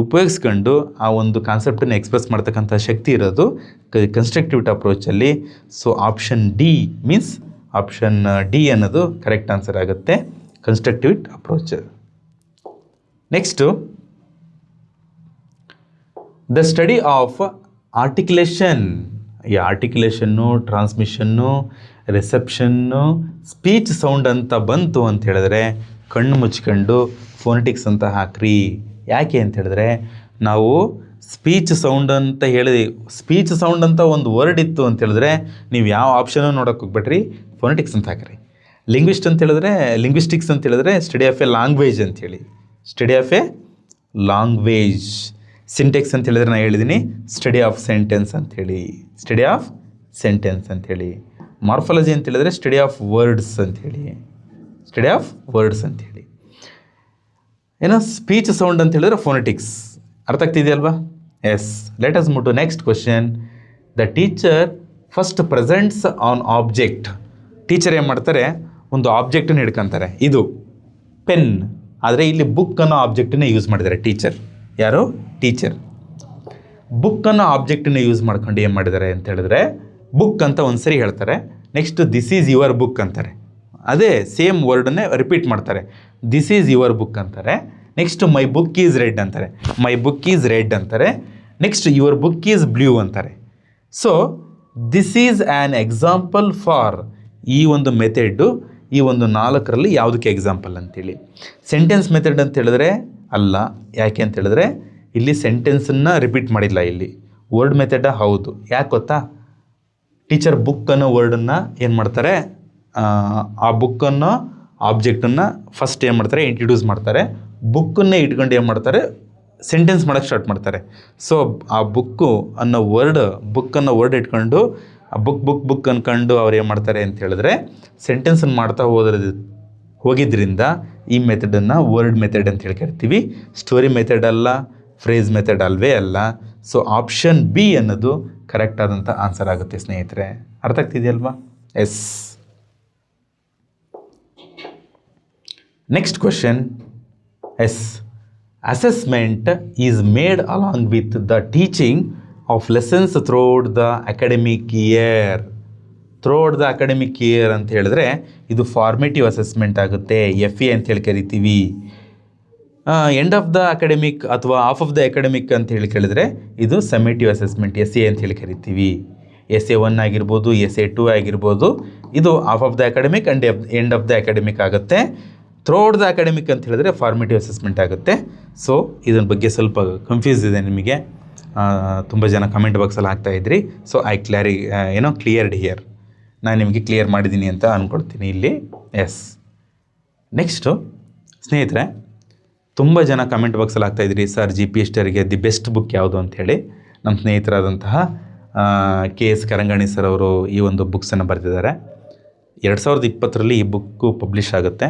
ಉಪಯೋಗಿಸ್ಕೊಂಡು ಆ ಒಂದು ಕಾನ್ಸೆಪ್ಟನ್ನು ಎಕ್ಸ್ಪ್ರೆಸ್ ಮಾಡ್ತಕ್ಕಂಥ ಶಕ್ತಿ ಇರೋದು ಕನ್ಸ್ಟ್ರಕ್ಟಿವ್ ಅಪ್ರೋಚಲ್ಲಿ. ಸೊ ಆಪ್ಷನ್ ಡಿ ಅನ್ನೋದು ಕರೆಕ್ಟ್ ಆನ್ಸರ್ ಆಗುತ್ತೆ, constructive approach. Next, the study of articulation. ಈ ಆರ್ಟಿಕ್ಯುಲೇಷನ್ನು, ಟ್ರಾನ್ಸ್ಮಿಷನ್ನು, ರಿಸೆಪ್ಷನ್ನು, ಸ್ಪೀಚ್ ಸೌಂಡ್ ಅಂತ ಬಂತು ಅಂತ ಹೇಳಿದ್ರೆ ಕಣ್ಣು ಮುಚ್ಕೊಂಡು ಫೋನೆಟಿಕ್ಸ್ ಅಂತ ಹಾಕ್ರಿ. ಯಾಕೆ ಅಂತ ಹೇಳಿದ್ರೆ ನಾವು ಸ್ಪೀಚ್ ಸೌಂಡ್ ಅಂತ ಹೇಳಿದ್ವಿ. ಸ್ಪೀಚ್ ಸೌಂಡ್ ಅಂತ ಒಂದು ವರ್ಡ್ ಇತ್ತು ಅಂತ ಹೇಳಿದ್ರೆ ನೀವು ಯಾವ ಆಪ್ಷನ್ನು ನೋಡೋಕೆ ಹೋಗ್ಬೇಡ್ರಿ, ಫೋನೆಟಿಕ್ಸ್ ಅಂತ ಹಾಕ್ರಿ. ಲಿಂಗ್ವಿಸ್ಟಿಕ್ಸ್ ಅಂತ ಹೇಳಿದ್ರೆ ಸ್ಟಡಿ ಆಫ್ ಎ ಲ್ಯಾಂಗ್ವೇಜ್ ಅಂಥೇಳಿ, study of a language. Syntax ಅಂತ ಹೇಳಿದ್ರೆ ನಾನು ಹೇಳಿದ್ದೀನಿ ಸ್ಟಡಿ ಆಫ್ ಸೆಂಟೆನ್ಸ್ ಅಂಥೇಳಿ. ಮಾರ್ಫಾಲಜಿ ಅಂತ ಹೇಳಿದ್ರೆ ಸ್ಟಡಿ ಆಫ್ ವರ್ಡ್ಸ್ ಅಂಥೇಳಿ. ಏನೋ ಸ್ಪೀಚ್ ಸೌಂಡ್ ಅಂತ ಹೇಳಿದ್ರೆ ಫೋನೆಟಿಕ್ಸ್. ಅರ್ಥ ಆಗ್ತಿದೆಯಲ್ವಾ? Yes, let us move to next question. The teacher first presents an object. Teacher ಏನು ಮಾಡ್ತಾರೆ, ಒಂದು ಆಬ್ಜೆಕ್ಟನ್ನು ಹಿಡ್ಕೊತಾರೆ, ಇದು ಪೆನ್. ಆದರೆ ಇಲ್ಲಿ ಬುಕ್ ಅನ್ನೋ ಆಬ್ಜೆಕ್ಟನ್ನೇ ಯೂಸ್ ಮಾಡಿದ್ದಾರೆ ಟೀಚರ್. ಯಾರು? ಟೀಚರ್. ಬುಕ್ ಅನ್ನೋ ಆಬ್ಜೆಕ್ಟನ್ನು ಯೂಸ್ ಮಾಡ್ಕೊಂಡು ಏನು ಮಾಡಿದ್ದಾರೆ ಅಂತ ಹೇಳಿದ್ರೆ, ಬುಕ್ ಅಂತ ಒಂದು ಸರಿ ಹೇಳ್ತಾರೆ, next this is your book ಅಂತಾರೆ. ಅದೇ ಸೇಮ್ ವರ್ಡನ್ನೇ ರಿಪೀಟ್ ಮಾಡ್ತಾರೆ. ದಿಸ್ ಈಸ್ ಯುವರ್ ಬುಕ್ ಅಂತಾರೆ, next my book is red ಅಂತಾರೆ, ಮೈ ಬುಕ್ ಈಸ್ ರೆಡ್ ಅಂತಾರೆ, next your book is blue ಅಂತಾರೆ. So this is an example for, ಈ ಒಂದು ಮೆಥಡು ಈ ಒಂದು 4ರಲ್ಲಿ ಯಾವುದಕ್ಕೆ ಎಕ್ಸಾಂಪಲ್ ಅಂತೇಳಿ. ಸೆಂಟೆನ್ಸ್ ಮೆಥಡ್ ಅಂತ ಹೇಳಿದ್ರೆ ಅಲ್ಲ. ಯಾಕೆ ಅಂತ ಹೇಳಿದ್ರೆ ಇಲ್ಲಿ ಸೆಂಟೆನ್ಸನ್ನು ರಿಪೀಟ್ ಮಾಡಿಲ್ಲ. ಇಲ್ಲಿ ವರ್ಡ್ ಮೆಥಡ ಹೌದು. ಯಾಕೆ ಗೊತ್ತಾ, ಟೀಚರ್ ಬುಕ್ ಅನ್ನೋ ವರ್ಡನ್ನು ಏನು ಮಾಡ್ತಾರೆ, ಆ ಬುಕ್ಕನ್ನು ಆಬ್ಜೆಕ್ಟನ್ನು ಫಸ್ಟ್ ಏನು ಮಾಡ್ತಾರೆ, ಇಂಟ್ರಡ್ಯೂಸ್ ಮಾಡ್ತಾರೆ. ಬುಕ್ಕನ್ನೇ ಇಟ್ಕೊಂಡು ಏನು ಮಾಡ್ತಾರೆ, ಸೆಂಟೆನ್ಸ್ ಮಾಡೋಕ್ಕೆ ಸ್ಟಾರ್ಟ್ ಮಾಡ್ತಾರೆ. ಸೊ ಆ ಬುಕ್ ಅನ್ನೋ ವರ್ಡ್ ಇಟ್ಕೊಂಡು ಆ ಬುಕ್ ಅಂದ್ಕೊಂಡು ಅವ್ರು ಏನು ಮಾಡ್ತಾರೆ ಅಂತ ಹೇಳಿದ್ರೆ ಸೆಂಟೆನ್ಸನ್ನು ಮಾಡ್ತಾ ಹೋಗಿದ್ದರಿಂದ ಈ ಮೆಥಡನ್ನು ವರ್ಡ್ ಮೆಥಡ್ ಅಂತ ಹೇಳಿ ಕರಿತೀವಿ. ಸ್ಟೋರಿ ಮೆಥಡ್ ಅಲ್ಲ, ಫ್ರೇಸ್ ಮೆಥಡ್ ಅಲ್ವೇ ಅಲ್ಲ. ಸೊ ಆಪ್ಷನ್ ಬಿ ಅನ್ನೋದು ಕರೆಕ್ಟ್ ಆದಂಥ ಆನ್ಸರ್ ಆಗುತ್ತೆ ಸ್ನೇಹಿತರೆ. ಅರ್ಥ ಆಗ್ತಿದೆಯಲ್ವಾ? Yes. Next question. Yes. Assessment is made along with the teaching of lessons throughout the academic year. Throughout the academic year ಅಂತ ಹೇಳಿದ್ರೆ ಇದು ಫಾರ್ಮೇಟಿವ್ ಅಸೆಸ್ಮೆಂಟ್ ಆಗುತ್ತೆ, FA ಅಂತ ಹೇಳಿ ಕರಿತೀವಿ. ಎಂಡ್ ಆಫ್ ದ ಅಕಾಡೆಮಿಕ್ ಅಥವಾ ಆಫ್ ಆಫ್ ದ ಅಕಾಡೆಮಿಕ್ ಅಂತ ಹೇಳಿ ಕೇಳಿದ್ರೆ ಇದು ಸಮೇಟಿವ್ ಅಸೆಸ್ಮೆಂಟ್, SA ಅಂತ ಹೇಳಿ ಕರಿತೀವಿ. SA 1 ಆಗಿರ್ಬೋದು, SA 2 ಆಗಿರ್ಬೋದು. ಇದು of of the academic and end of the academic ಆಗುತ್ತೆ. ಥ್ರೋಟ್ ದ ಅಕಾಡೆಮಿಕ್ ಅಂತ ಹೇಳಿದ್ರೆ ಫಾರ್ಮೇಟಿವ್ ಅಸೆಸ್ಮೆಂಟ್ ಆಗುತ್ತೆ. ಸೊ ಇದರ ಬಗ್ಗೆ ಸ್ವಲ್ಪ ಕನ್ಫ್ಯೂಸ್ ಇದೆ ನಿಮಗೆ, ತುಂಬ ಜನ ಕಮೆಂಟ್ ಬಾಕ್ಸಲ್ಲಿ ಹಾಕ್ತಾಯಿದ್ರಿ. ಸೊ ಕ್ಲಿಯರ್ಡ್ ಹಿಯರ್, ನಾನು ನಿಮಗೆ ಕ್ಲಿಯರ್ ಮಾಡಿದ್ದೀನಿ ಅಂತ ಅಂದ್ಕೊಳ್ತೀನಿ ಇಲ್ಲಿ. ಎಸ್. ನೆಕ್ಸ್ಟು ಸ್ನೇಹಿತರೆ, ತುಂಬ ಜನ ಕಮೆಂಟ್ ಬಾಕ್ಸಲ್ಲಿ ಹಾಕ್ತಾಯಿದ್ರಿ, ಸರ್ GPSTರಿಗೆ ದಿ ಬೆಸ್ಟ್ ಬುಕ್ ಯಾವುದು ಅಂಥೇಳಿ. ನಮ್ಮ ಸ್ನೇಹಿತರಾದಂತಹ KS ಕರಂಗಾಣಿ ಸರ್ ಅವರು ಈ ಒಂದು ಬುಕ್ಸನ್ನು ಬರೆದಿದ್ದಾರೆ. 2020ರಲ್ಲಿ ಈ ಬುಕ್ಕು ಪಬ್ಲಿಷ್ ಆಗುತ್ತೆ.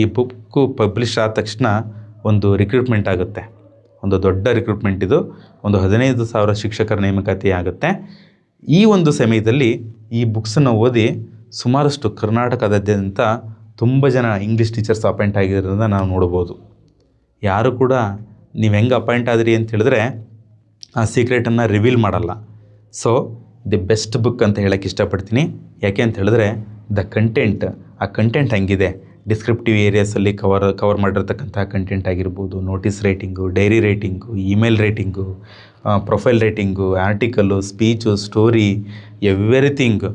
ಈ ಬುಕ್ಕು ಪಬ್ಲಿಷ್ ಆದ ತಕ್ಷಣ ಒಂದು ರಿಕ್ರೂಟ್ಮೆಂಟ್ ಆಗುತ್ತೆ, ಒಂದು ದೊಡ್ಡ ರಿಕ್ರೂಟ್ಮೆಂಟ್. ಇದು ಒಂದು 15,000 ಶಿಕ್ಷಕರ ನೇಮಕಾತಿ ಆಗುತ್ತೆ. ಈ ಒಂದು ಸಮಯದಲ್ಲಿ ಈ ಬುಕ್ಸನ್ನು ಓದಿ ಸುಮಾರಷ್ಟು ಕರ್ನಾಟಕದಾದ್ಯಂತ ತುಂಬ ಜನ ಇಂಗ್ಲೀಷ್ ಟೀಚರ್ಸ್ ಅಪಾಯಿಂಟ್ ಆಗಿರೋದನ್ನ ನಾವು ನೋಡ್ಬೋದು. ಯಾರು ಕೂಡ ನೀವು ಹೆಂಗೆ ಅಪಾಯಿಂಟ್ ಆದ್ರಿ ಅಂತ ಹೇಳಿದ್ರೆ ಆ ಸೀಕ್ರೆಟನ್ನು ರಿವೀಲ್ ಮಾಡಲ್ಲ. ಸೊ ದಿ ಬೆಸ್ಟ್ ಬುಕ್ ಅಂತ ಹೇಳೋಕ್ಕೆ ಇಷ್ಟಪಡ್ತೀನಿ. ಯಾಕೆ ಅಂತ ಹೇಳಿದ್ರೆ ಆ ಕಂಟೆಂಟ್ ಹಂಗಿದೆ. ಡಿಸ್ಕ್ರಿಪ್ಟಿವ್ ಏರಿಯಾಸಲ್ಲಿ ಕವರ್ ಮಾಡಿರ್ತಕ್ಕಂಥ ಕಂಟೆಂಟ್ ಆಗಿರ್ಬೋದು, notice writing, dairy writing, email writing, profile writing, article, speech, story, everything.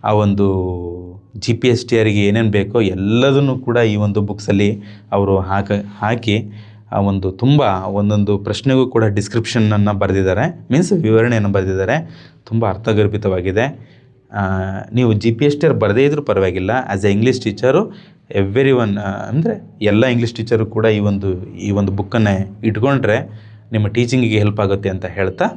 ಆ ಒಂದು GPSTರಿಗೆ ಏನೇನು ಬೇಕೋ ಎಲ್ಲದನ್ನು ಕೂಡ ಈ ಒಂದು ಬುಕ್ಸಲ್ಲಿ ಅವರು ಹಾಕಿ ಆ ಒಂದು ಒಂದೊಂದು ಪ್ರಶ್ನೆಗೂ ಕೂಡ ಡಿಸ್ಕ್ರಿಪ್ಷನನ್ನು ಬರೆದಿದ್ದಾರೆ, ಮೀನ್ಸ್ ವಿವರಣೆಯನ್ನು ಬರೆದಿದ್ದಾರೆ. ತುಂಬ ಅರ್ಥಗರ್ಭಿತವಾಗಿದೆ. ನೀವು GPST ಬರದೇ ಇದ್ರೂ ಪರವಾಗಿಲ್ಲ. ಆ್ಯಸ್ ಎ ಇಂಗ್ಲೀಷ್ ಟೀಚರು ಅಂದರೆ ಎಲ್ಲ ಇಂಗ್ಲೀಷ್ ಟೀಚರು ಕೂಡ ಈ ಒಂದು ಬುಕ್ಕನ್ನು ಇಟ್ಕೊಂಡ್ರೆ ನಿಮ್ಮ ಟೀಚಿಂಗಿಗೆ ಹೆಲ್ಪ್ ಆಗುತ್ತೆ ಅಂತ ಹೇಳ್ತಾ